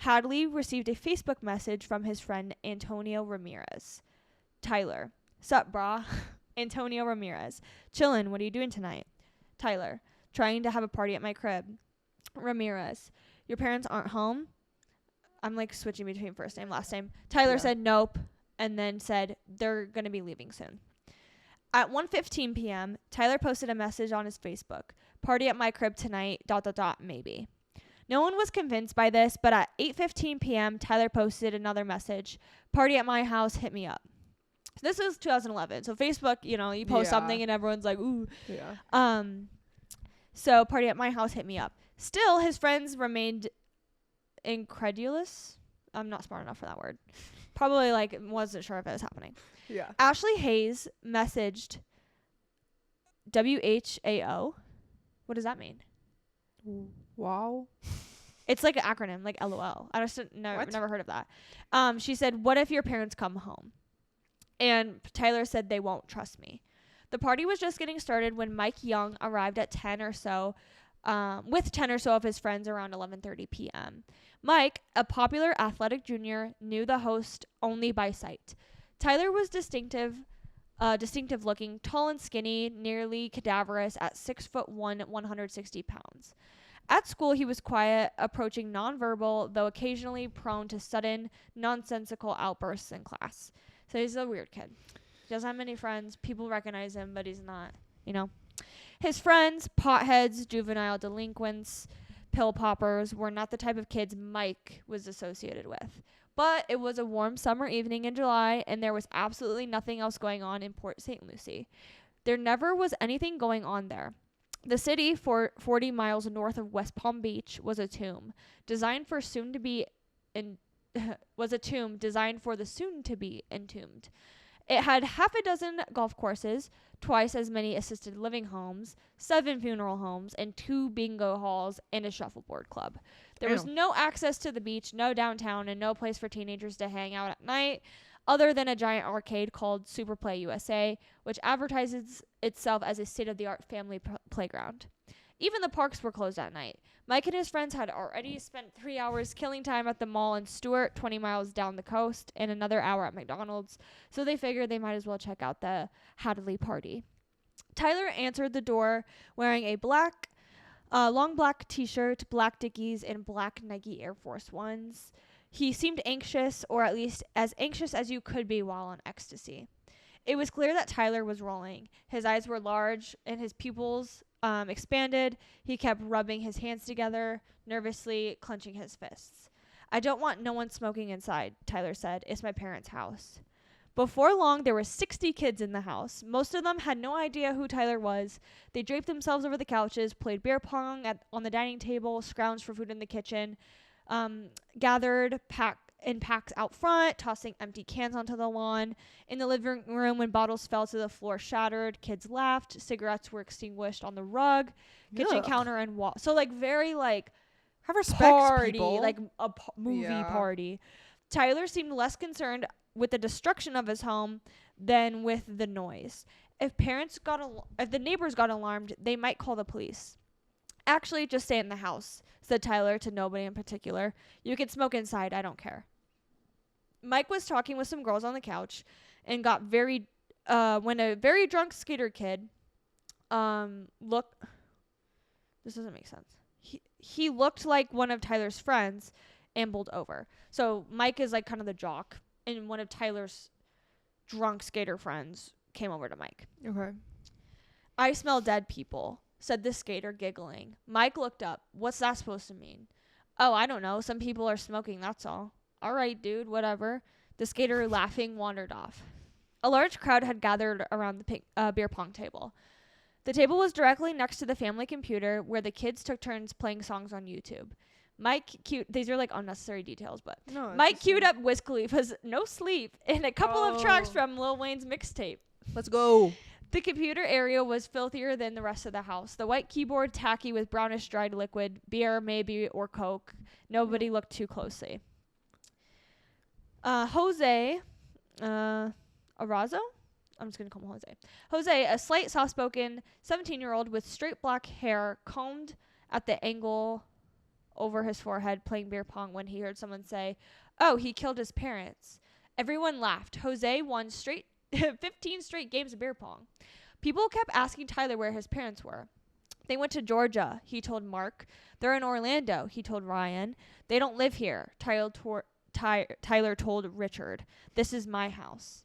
Hadley received a Facebook message from his friend Antonio Ramirez. Tyler, "Sup, brah?" Antonio Ramirez, "Chillin', what are you doing tonight?" Tyler, "Trying to have a party at my crib." Ramirez, "Your parents aren't home?" I'm like switching between first name, last name. Tyler said nope, and then said they're going to be leaving soon. At 1:15 p.m., Tyler posted a message on his Facebook. "Party at my crib tonight, ... maybe." No one was convinced by this, but at 8:15 p.m., Tyler posted another message. "Party at my house, hit me up." So this was 2011. So Facebook, you post something and everyone's like, ooh. Yeah. So "Party at my house, hit me up." Still, his friends remained incredulous. I'm not smart enough for that word. Probably wasn't sure if it was happening. Yeah. Ashley Hayes messaged WHAO. What does that mean? Wow. It's like an acronym, like LOL. I just never heard of that. She said, "What if your parents come home?" And Tyler said, "They won't, trust me." The party was just getting started when Mike Young arrived at 10 or so, with 10 or so of his friends around 11:30 p.m. Mike, a popular athletic junior, knew the host only by sight. Tyler was distinctive looking, tall and skinny, nearly cadaverous at 6'1", 160 pounds. At school, he was quiet, approaching nonverbal, though occasionally prone to sudden, nonsensical outbursts in class. So he's a weird kid. He doesn't have many friends. People recognize him, but he's not, His friends, potheads, juvenile delinquents, pill poppers, were not the type of kids Mike was associated with. But it was a warm summer evening in July, and there was absolutely nothing else going on in Port St. Lucie. There never was anything going on there. The city, 40 miles north of West Palm Beach, was a tomb designed for the soon-to-be entombed. It had half a dozen golf courses, twice as many assisted living homes, 7 funeral homes, and 2 bingo halls and a shuffleboard club. There was no access to the beach, no downtown, and no place for teenagers to hang out at night, other than a giant arcade called Superplay USA, which advertises itself as a state-of-the-art family playground. Even the parks were closed at night. Mike and his friends had already spent 3 hours killing time at the mall in Stewart, 20 miles down the coast, and another hour at McDonald's, so they figured they might as well check out the Hadley party. Tyler answered the door wearing a long black t-shirt, black Dickies, and black Nike Air Force Ones. He seemed anxious, or at least as anxious as you could be while on ecstasy. It was clear that Tyler was rolling. His eyes were large, and his pupils expanded. He kept rubbing his hands together, nervously clenching his fists. "I don't want no one smoking inside," Tyler said. "It's my parents' house." Before long, there were 60 kids in the house. Most of them had no idea who Tyler was. They draped themselves over the couches, played beer pong on the dining table, scrounged for food in the kitchen, gathered in packs out front, tossing empty cans onto the lawn. In the living room, when bottles fell to the floor, shattered, kids laughed. Cigarettes were extinguished on the rug, kitchen counter, and wall. So very have respect, party, people. like a movie party. Tyler seemed less concerned with the destruction of his home than with the noise. If the neighbors got alarmed, they might call the police. "Actually, just stay in the house," said Tyler to nobody in particular. "You can smoke inside, I don't care." Mike was talking with some girls on the couch and when a very drunk skater kid this doesn't make sense. He looked like one of Tyler's friends, ambled over. So Mike is kind of the jock, and one of Tyler's drunk skater friends came over to Mike. Okay. "I smell dead people," said the skater, giggling. Mike looked up. "What's that supposed to mean?" "Oh, I don't know. Some people are smoking, that's all." "All right, dude, whatever." The skater, laughing, wandered off. A large crowd had gathered around the beer pong table. The table was directly next to the family computer, where the kids took turns playing songs on YouTube. These are unnecessary details, but Mike queued up Wiz Khalifa's "No Sleep" and a couple of tracks from Lil Wayne's mixtape. Let's go. The computer area was filthier than the rest of the house. The white keyboard tacky with brownish dried liquid, beer maybe or Coke. Nobody looked too closely. Jose Arazo. I'm just going to call him Jose. Jose, a slight, soft-spoken 17-year-old with straight black hair combed at the angle over his forehead, playing beer pong when he heard someone say, "Oh, he killed his parents." Everyone laughed. Jose won 15 straight games of beer pong. People kept asking Tyler where his parents were. "They went to Georgia," he told Mark. "They're in Orlando," he told Ryan. "They don't live here," Tyler told Richard. "This is my house."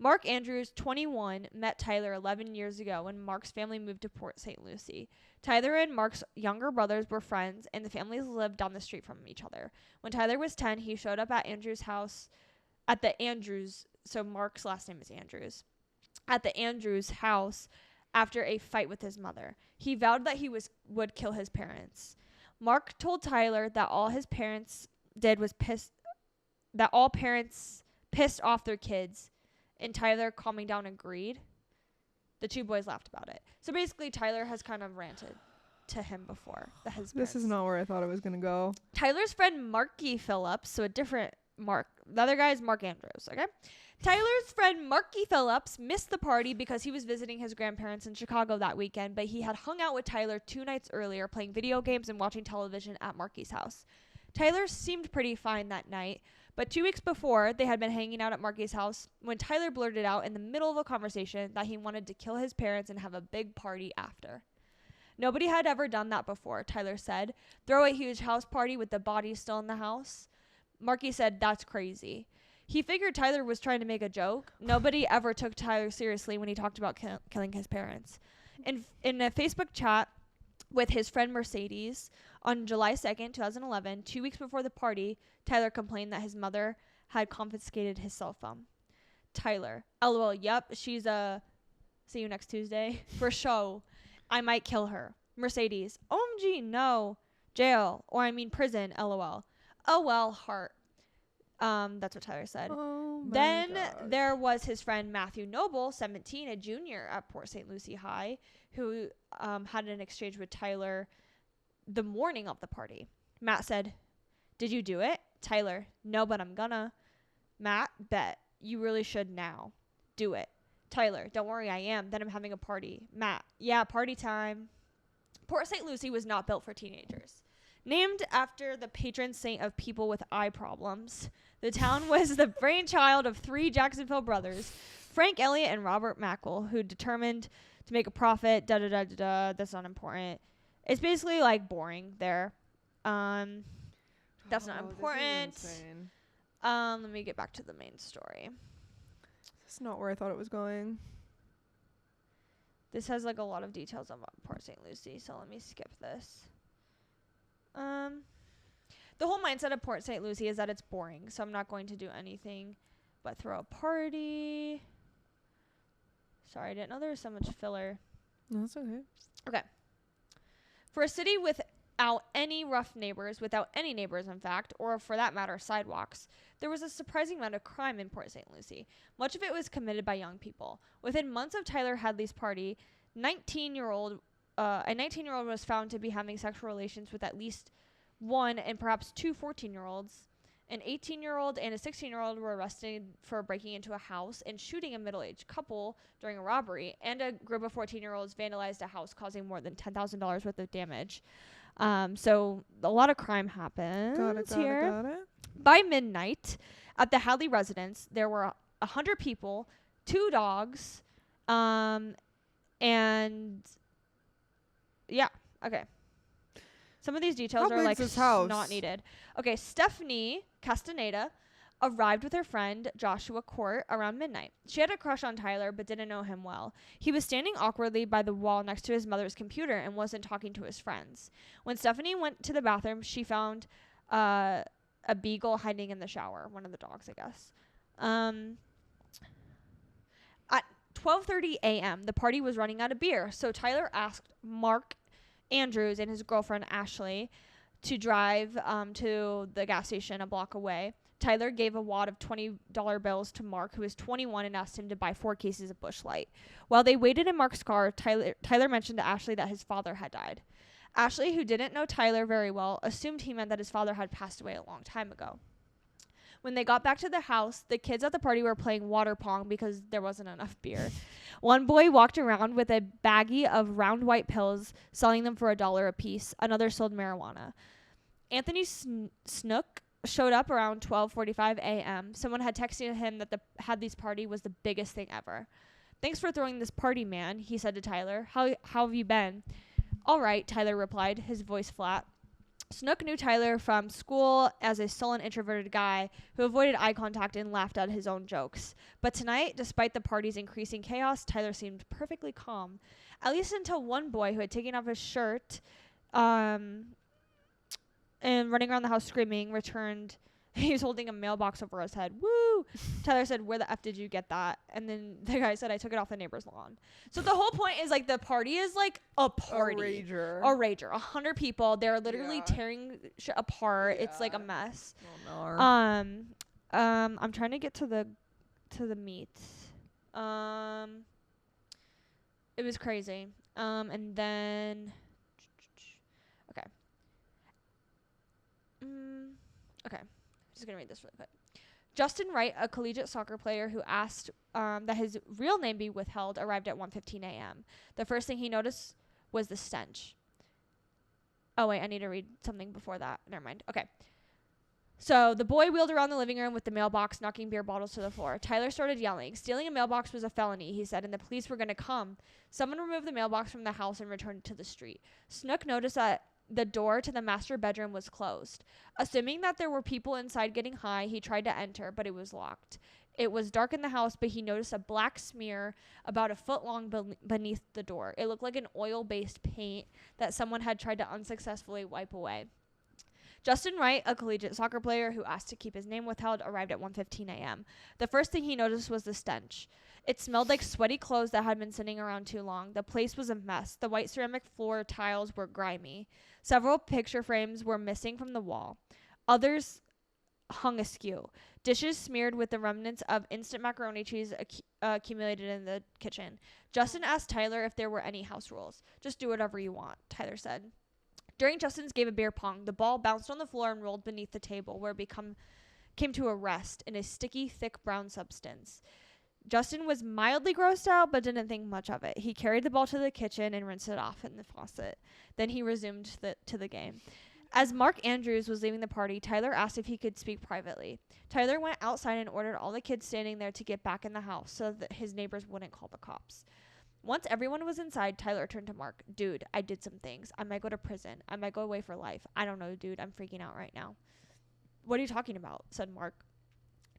Mark Andrews, 21, met Tyler 11 years ago when Mark's family moved to Port St. Lucie. Tyler and Mark's younger brothers were friends, and the families lived down the street from each other. When Tyler was 10, he showed up at Andrews' house, at the Andrews, so Mark's last name is Andrews, at the Andrews' house after a fight with his mother. He vowed that he would kill his parents. Mark told Tyler that all his parents did was all parents pissed off their kids, and Tyler, calming down, agreed. The two boys laughed about it. So basically, Tyler has kind of ranted to him before. This is not where I thought it was going to go. Tyler's friend Marky Phillips, so a different Mark. The other guy is Mark Andrews, okay? Tyler's friend Marky Phillips missed the party because he was visiting his grandparents in Chicago that weekend, but he had hung out with Tyler 2 nights earlier, playing video games and watching television at Marky's house. Tyler seemed pretty fine that night, but 2 weeks before, they had been hanging out at Marky's house when Tyler blurted out in the middle of a conversation that he wanted to kill his parents and have a big party after. Nobody had ever done that before, Tyler said. Throw a huge house party with the body still in the house. Marky said, "That's crazy." He figured Tyler was trying to make a joke. Nobody ever took Tyler seriously when he talked about killing his parents. In a Facebook chat with his friend Mercedes on July 2nd, 2011, 2 weeks before the party, Tyler complained that his mother had confiscated his cell phone. Tyler, "LOL, yep, she's see you next Tuesday. For show. I might kill her." Mercedes, "OMG, no. Jail, or I mean prison, LOL. Oh well, heart." That's what Tyler said. Oh my Then gosh. there was his friend Matthew Noble, 17, a junior at Port St. Lucie High, who had an exchange with Tyler the morning of the party. Matt said, "Did you do it?" Tyler, "No, but I'm gonna." Matt, "Bet. You really should now. Do it." Tyler, "Don't worry, I am. Then I'm having a party." Matt, "Yeah, party time." Port St. Lucie was not built for teenagers. Named after the patron saint of people with eye problems, the town was the brainchild of 3 Jacksonville brothers, Frank Elliott and Robert Mackle, who determined to make a profit. That's not important. It's basically like boring there. That's not important. This is insane. Let me get back to the main story. That's not where I thought it was going. This has like a lot of details about Port St. Lucie, so let me skip this. The whole mindset of Port St. Lucie is that it's boring, so I'm not going to do anything but throw a party. Sorry, I didn't know there was so much filler. No, that's okay. Okay. For a city without any rough neighbors, without any neighbors, in fact, or for that matter, sidewalks, there was a surprising amount of crime in Port St. Lucie. Much of it was committed by young people. Within months of Tyler Hadley's party, a 19-year-old was found to be having sexual relations with at least one and perhaps 2 14-year-olds. An 18-year-old and a 16-year-old were arrested for breaking into a house and shooting a middle-aged couple during a robbery, and a group of 14-year-olds vandalized a house, causing more than $10,000 worth of damage. So a lot of crime happens here. Got it. By midnight, at the Hadley residence, there were 100 people, 2 dogs, and yeah, okay. Some of these details are like this house? not needed. Okay, Stephanie Castaneda arrived with her friend Joshua Court around midnight. She had a crush on Tyler but didn't know him well. He was standing awkwardly by the wall next to his mother's computer and wasn't talking to his friends. When Stephanie went to the bathroom, she found a beagle hiding in the shower, one of the dogs, I guess. At 12:30 a.m., the party was running out of beer, so Tyler asked Mark Andrews and his girlfriend Ashley to drive to the gas station a block away. Tyler gave a wad of $20 bills to Mark, who was 21, and asked him to buy 4 cases of Busch Light. While they waited in Mark's car, Tyler mentioned to Ashley that his father had died. Ashley, who didn't know Tyler very well, assumed he meant that his father had passed away a long time ago. When they got back to the house, the kids at the party were playing water pong because there wasn't enough beer. One boy walked around with a baggie of round white pills, selling them for $1 a piece. Another sold marijuana. Anthony Snook showed up around 12:45 a.m. Someone had texted him that the Hadley's party was the biggest thing ever. "Thanks for throwing this party, man," he said to Tyler. How have you been?" "All right," Tyler replied, his voice flat. Snook knew Tyler from school as a sullen, introverted guy who avoided eye contact and laughed at his own jokes. But tonight, despite the party's increasing chaos, Tyler seemed perfectly calm. At least until one boy who had taken off his shirt and running around the house screaming returned. He was holding a mailbox over his head. Woo! Tyler said, "Where the F did you get that?" And then the guy said, "I took it off the neighbor's lawn." So the whole point is, like, the party is like a party. A rager. 100 people. They're literally tearing shit apart. Yeah. It's like a mess. Oh, no. I'm trying to get to the meat. It was crazy. And then okay. Okay. Just gonna read this really quick. Justin Wright, a collegiate soccer player who asked that his real name be withheld, arrived at 1:15 a.m. The first thing he noticed was the stench. Oh, wait, I need to read something before that. Never mind. Okay. So the boy wheeled around the living room with the mailbox, knocking beer bottles to the floor. Tyler started yelling. Stealing a mailbox was a felony, he said, and the police were going to come. Someone removed the mailbox from the house and returned it to the street. Snook noticed that the door to the master bedroom was closed. Assuming that there were people inside getting high, he tried to enter, but it was locked. It was dark in the house, but he noticed a black smear about a foot long beneath the door. It looked like an oil-based paint that someone had tried to unsuccessfully wipe away. Justin Wright, a collegiate soccer player who asked to keep his name withheld, arrived at 1:15 a.m. The first thing he noticed was the stench. It smelled like sweaty clothes that had been sitting around too long. The place was a mess. The white ceramic floor tiles were grimy. Several picture frames were missing from the wall. Others hung askew. Dishes smeared with the remnants of instant macaroni cheese accumulated in the kitchen. Justin asked Tyler if there were any house rules. "Just do whatever you want," Tyler said. During Justin's game of beer pong, the ball bounced on the floor and rolled beneath the table, where it came to a rest in a sticky, thick brown substance. Justin was mildly grossed out, but didn't think much of it. He carried the ball to the kitchen and rinsed it off in the faucet. Then he resumed to the game. As Mark Andrews was leaving the party, Tyler asked if he could speak privately. Tyler went outside and ordered all the kids standing there to get back in the house so that his neighbors wouldn't call the cops. Once everyone was inside, Tyler turned to Mark. "Dude, I did some things. I might go to prison. I might go away for life. I don't know, dude. I'm freaking out right now." "What are you talking about?" said Mark.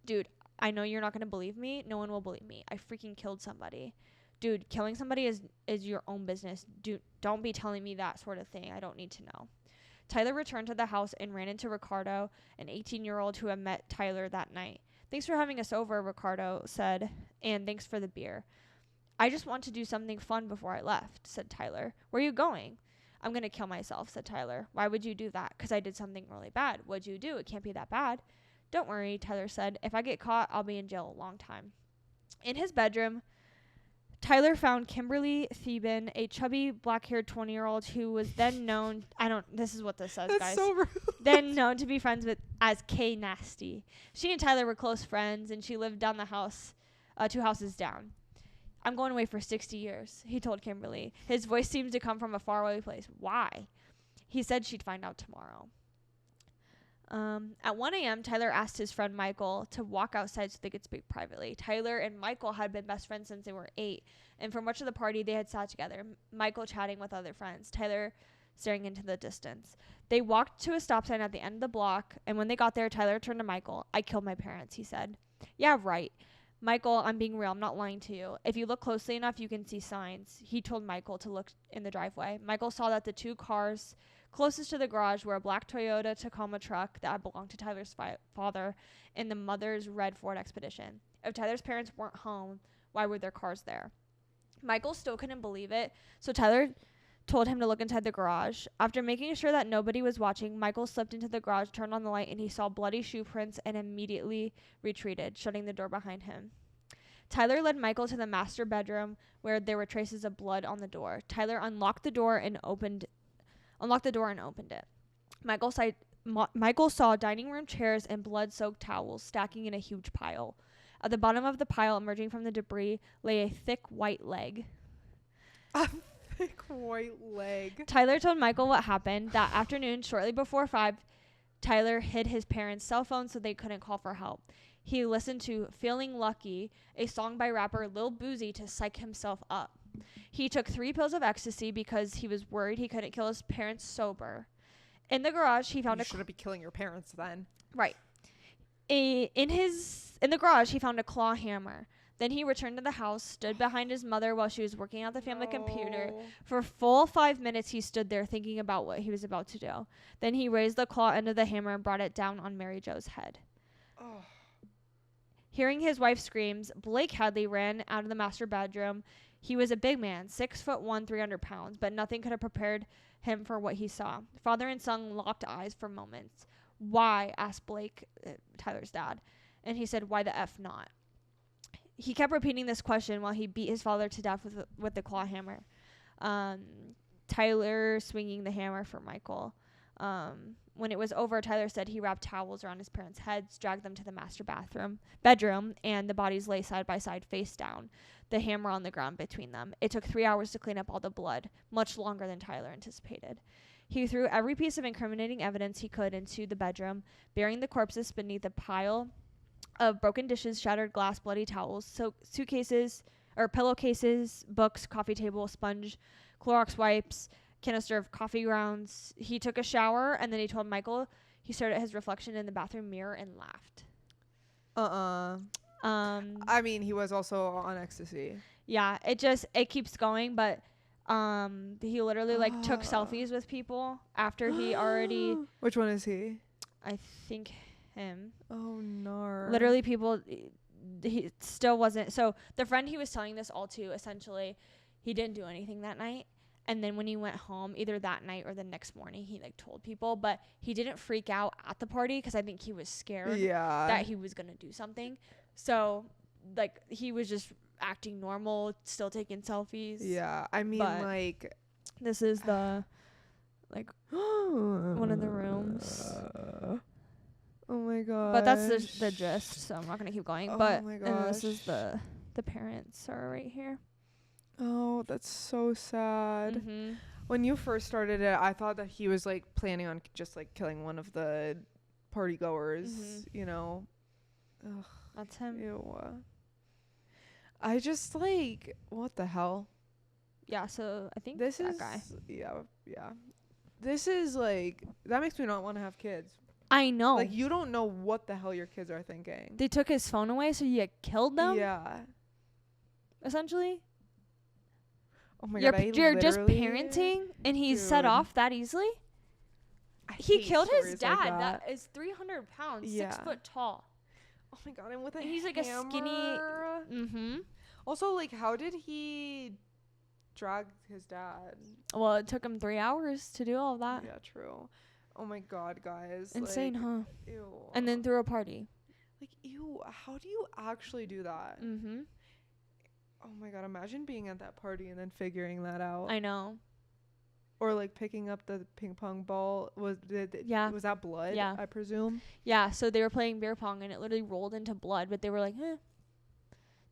"Dude, I know you're not going to believe me. No one will believe me. I freaking killed somebody." "Dude, killing somebody is your own business. Dude, don't be telling me that sort of thing. I don't need to know." Tyler returned to the house and ran into Ricardo, an 18-year-old who had met Tyler that night. "Thanks for having us over," Ricardo said, "and thanks for the beer." "I just want to do something fun before I left," said Tyler. "Where are you going?" "I'm going to kill myself," said Tyler. "Why would you do that?" "'Cause I did something really bad." "What'd you do? It can't be that bad." "Don't worry," Tyler said. "If I get caught, I'll be in jail a long time." In his bedroom, Tyler found Kimberly Theben, a chubby, black-haired 20-year-old who was then known, this is what this says, That's guys. so rude. Then known to be friends with as K Nasty. She and Tyler were close friends, and she lived down the house, 2 houses down. "I'm going away for 60 years, he told Kimberly. His voice seemed to come from a faraway place. "Why?" He said she'd find out tomorrow. At 1 a.m., Tyler asked his friend Michael to walk outside so they could speak privately. Tyler and Michael had been best friends since they were 8, and for much of the party, they had sat together, Michael chatting with other friends, Tyler staring into the distance. They walked to a stop sign at the end of the block, and when they got there, Tyler turned to Michael. "I killed my parents," he said. "Yeah, right. Michael, I'm being real. I'm not lying to you. If you look closely enough, you can see signs." He told Michael to look in the driveway. Michael saw that the 2 cars closest to the garage were a black Toyota Tacoma truck that had belonged to Tyler's father and the mother's red Ford Expedition. If Tyler's parents weren't home, why were their cars there? Michael still couldn't believe it, so Tyler told him to look inside the garage. After making sure that nobody was watching, Michael slipped into the garage, turned on the light, and he saw bloody shoe prints and immediately retreated, shutting the door behind him. Tyler led Michael to the master bedroom where there were traces of blood on the door. Tyler unlocked the door and opened it. Michael Michael saw dining room chairs and blood-soaked towels stacking in a huge pile. At the bottom of the pile, emerging from the debris, lay a thick white leg. A thick white leg. Tyler told Michael what happened. That afternoon, shortly before 5, Tyler hid his parents' cell phone so they couldn't call for help. He listened to Feeling Lucky, a song by rapper Lil Boozy, to psych himself up. He took 3 pills of ecstasy because he was worried he couldn't kill his parents sober. In the garage, he found You shouldn't be killing your parents then. Right. In the garage, he found a claw hammer. Then he returned to the house, stood behind his mother while she was working at the family computer. For a full 5 minutes, he stood there thinking about what he was about to do. Then he raised the claw end of the hammer and brought it down on Mary Jo's head. Oh. Hearing his wife's screams, Blake Hadley ran out of the master bedroom. He was a big man, 6'1", 300 pounds, but nothing could have prepared him for what he saw. Father and son locked eyes for moments. Why? Asked Blake, Tyler's dad. And he said, why the F not? He kept repeating this question while he beat his father to death with the claw hammer. Tyler swinging the hammer for Michael. When it was over, Tyler said he wrapped towels around his parents' heads, dragged them to the master bedroom, and the bodies lay side by side, face down, the hammer on the ground between them. It took 3 hours to clean up all the blood, much longer than Tyler anticipated. He threw every piece of incriminating evidence he could into the bedroom, burying the corpses beneath a pile of broken dishes, shattered glass, bloody towels, suitcases or pillowcases, books, coffee table, sponge, Clorox wipes, canister of coffee grounds. He took a shower, and then he told Michael he stared at his reflection in the bathroom mirror and laughed. I mean, he was also on ecstasy. Yeah, it keeps going, but he literally took selfies with people after he already. Which one is he? I think him. Oh no. Literally, people. He still wasn't. So the friend he was telling this all to, essentially, he didn't do anything that night. And then when he went home, either that night or the next morning, he told people, but he didn't freak out at the party because I think he was scared that he was gonna do something. So he was just acting normal, still taking selfies. Yeah, I mean, this is the one of the rooms. Oh my god. But that's the gist, so I'm not gonna keep going. Oh but my and this is gosh. the parents are right here. Oh, that's so sad. Mm-hmm. When you first started it, I thought that he was planning on just killing one of the party goers, you know. Ugh, that's him. Ew. I just what the hell? Yeah, so I think This that is guy. Yeah. This is that makes me not want to have kids. I know. You don't know what the hell your kids are thinking. They took his phone away, so you killed them? Yeah. Essentially. Oh my God, god, you're just parenting and he's set off that easily? He killed his dad that is 300 pounds, 6 foot tall. Oh my god, and with a he's hammer. a skinny. Mm-hmm. Also, how did he drag his dad? Well, it took him 3 hours to do all of that. Yeah, true. Oh my god, guys. Insane, huh? Ew. And then threw a party. Ew, how do you actually do that? Mm-hmm. Oh my god, imagine being at that party and then figuring that out. I know. Or picking up the ping pong ball. Was that blood? Yeah. I presume. Yeah, so they were playing beer pong and it literally rolled into blood, but they were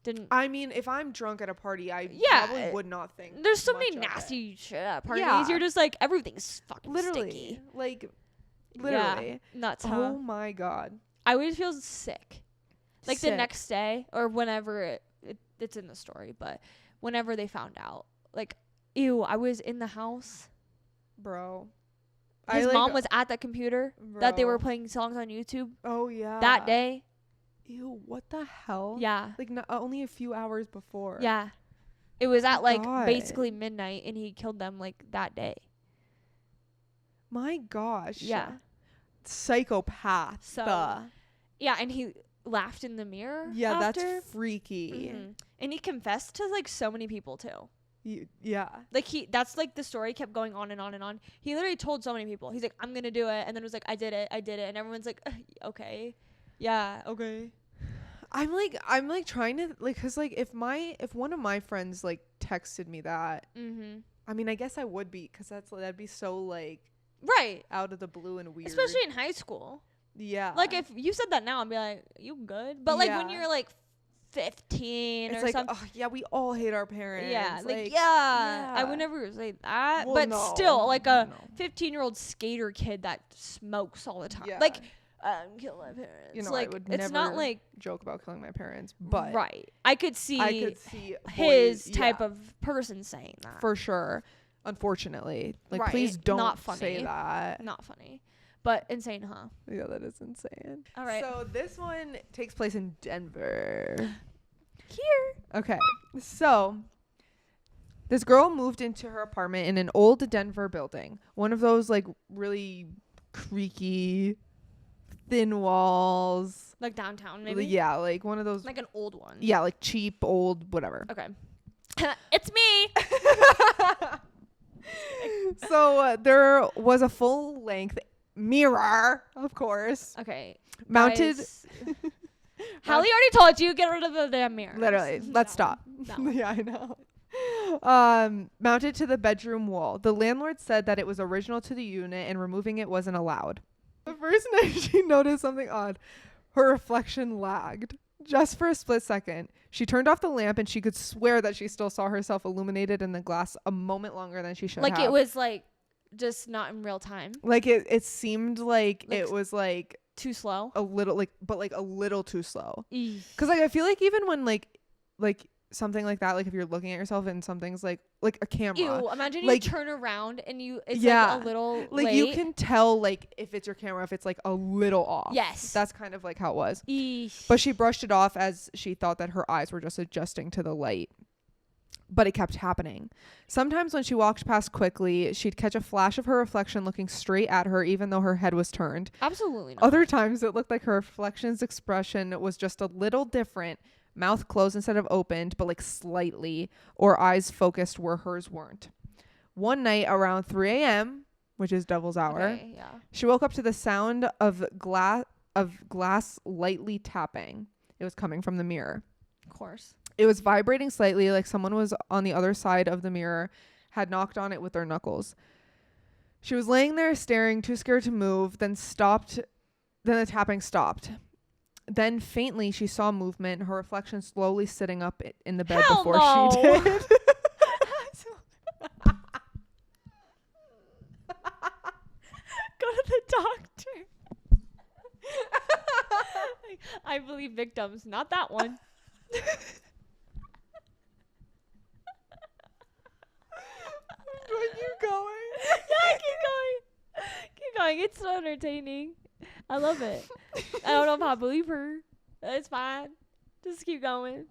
didn't. I mean, if I'm drunk at a party, I probably would not think. There's so many nasty shit at parties. Yeah. You're just everything's fucking sticky. Literally. Yeah, nuts, huh? Oh my god. I always feel sick. Sick. The next day or whenever it's in the story, but whenever they found out, ew, I was in the house. Bro. His mom was at the computer that they were playing songs on YouTube. Oh, yeah. That day. Ew, what the hell? Yeah. Only a few hours before. Yeah. It was at God. basically midnight and he killed them that day. My gosh. Yeah. Psychopath. So, yeah, and he laughed in the mirror. Yeah, after. That's freaky. Mm-hmm. And he confessed to so many people too. Yeah. That's the story kept going on and on and on. He literally told so many people. He's I'm gonna do it, and then it was I did it, and everyone's okay, yeah, okay. I'm trying to cause if one of my friends texted me that, mm-hmm. I mean I guess I would be, cause that'd be so Right. out of the blue and weird. Especially in high school. Yeah. Like, if you said that now, I'd be like, you good? But, like, when Yeah. you're, like, 15 it's or like, something. oh, yeah, we all hate our parents. Yeah, like, yeah. I yeah. would never say that. Well, but no, still, like a no. 15-year-old skater kid that smokes all the time. Yeah. Like, kill my parents. You know, like, I would it's never not like joke about killing my parents, but right. I could see boys, his type of person saying that. for sure. Unfortunately, like, Right. please don't Not funny. say that. Not funny. But insane, huh? Yeah, that is insane. All right. So this one takes place in Denver. Here. Okay. So this girl moved into her apartment in an old Denver building. One of those, like, really creaky, thin walls. Like downtown, maybe? Yeah, like one of those. Like an old one. Yeah, like cheap, old, whatever. Okay. It's me. So there was a full-length mirror, of course, Okay. mounted. Guys, Hallie already told you, get rid of the damn mirror. Literally, let's stop. No. Yeah, I know. Mounted to the bedroom wall. The landlord said that it was original to the unit and removing it wasn't allowed. The first night she noticed something odd. Her reflection lagged. Just for a split second, she turned off the lamp and she could swear that she still saw herself illuminated in the glass a moment longer than she should have. Like it was like just not in real time. Like it seemed like it was like too slow. a little like, but like a little too slow. Eesh. Cause like I feel like even when like something like that, like if you're looking at yourself and something's like a camera. Ew, imagine like, you turn around and it's yeah, like a little like late. you can tell like if it's your camera, if it's like a little off. Yes. That's kind of like how it was. Eesh. But she brushed it off as she thought that her eyes were just adjusting to the light. But it kept happening. Sometimes when she walked past quickly, she'd catch a flash of her reflection looking straight at her even though her head was turned. Absolutely not. Other times it looked like her reflection's expression was just a little different. Mouth closed instead of opened, but like slightly, or eyes focused where hers weren't. One night around 3 a.m., which is devil's hour, Okay, yeah. she woke up to the sound of glass lightly tapping. It was coming from the mirror. Of course. It was vibrating slightly, like someone was on the other side of the mirror, had knocked on it with their knuckles. She was laying there staring, too scared to move, then the tapping stopped. Then faintly she saw movement, her reflection slowly sitting up in the bed Hell before no. she did. Go to the doctor. I believe victims, not that one. Do I keep going? Yeah, keep going. Keep going. It's so entertaining. I love it. I don't know if I believe her. It's fine. Just keep going.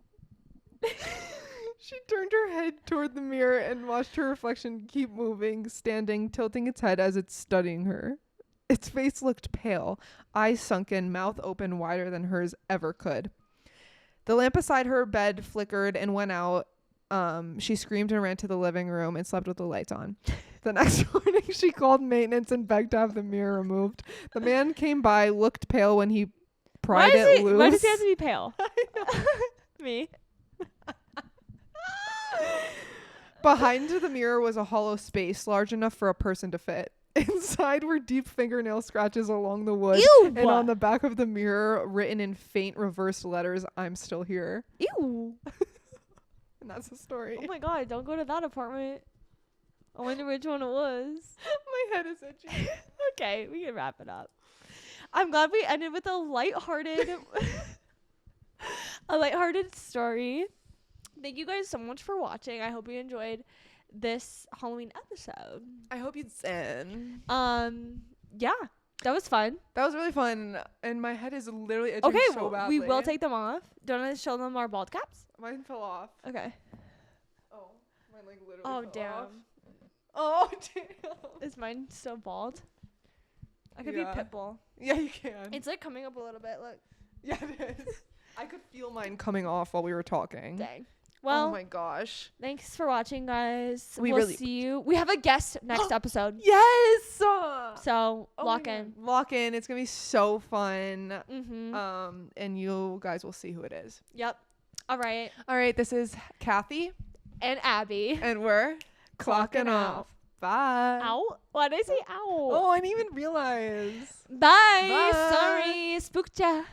She turned her head toward the mirror and watched her reflection keep moving, standing, tilting its head as it's studying her. Its face looked pale, eyes sunken, mouth open wider than hers ever could. The lamp beside her bed flickered and went out. She screamed and ran to the living room and slept with the lights on. The next morning, she called maintenance and begged to have the mirror removed. The man came by, looked pale when he pried it loose. Why does he have to be pale? Me. Behind the mirror was a hollow space large enough for a person to fit. Inside were deep fingernail scratches along the wood. Ew. And on the back of the mirror, written in faint reversed letters, "I'm still here." Ew. And that's the story. Oh my god, don't go to that apartment. I wonder which one it was. My head is itchy. Okay, we can wrap it up. I'm glad we ended with a lighthearted story. Thank you guys so much for watching. I hope you enjoyed this Halloween episode. I hope you did. Yeah, that was fun. That was really fun. And my head is literally itching Okay, so badly. we will take them off. Do you want to show them our bald caps? Mine fell off. Okay. Oh, mine like literally Oh, fell damn. off. Oh, damn. Is mine still bald? I could Yeah. be Pitbull. Yeah, you can. It's like coming up a little bit. Look. Yeah, it is. I could feel mine coming off while we were talking. Dang. Well, oh my gosh. thanks for watching, guys. We We'll really- see you. We have a guest next episode. Yes. So Oh lock my in. God. Lock in. It's gonna be so fun. Mm-hmm. And you guys will see who it is. Yep. All right. All right. This is Cathy, And Abby. and we're clocking off. Bye. Ow. What? Why'd I say ow? Oh, I didn't even realize. Bye. Bye. Sorry. Spooked ya.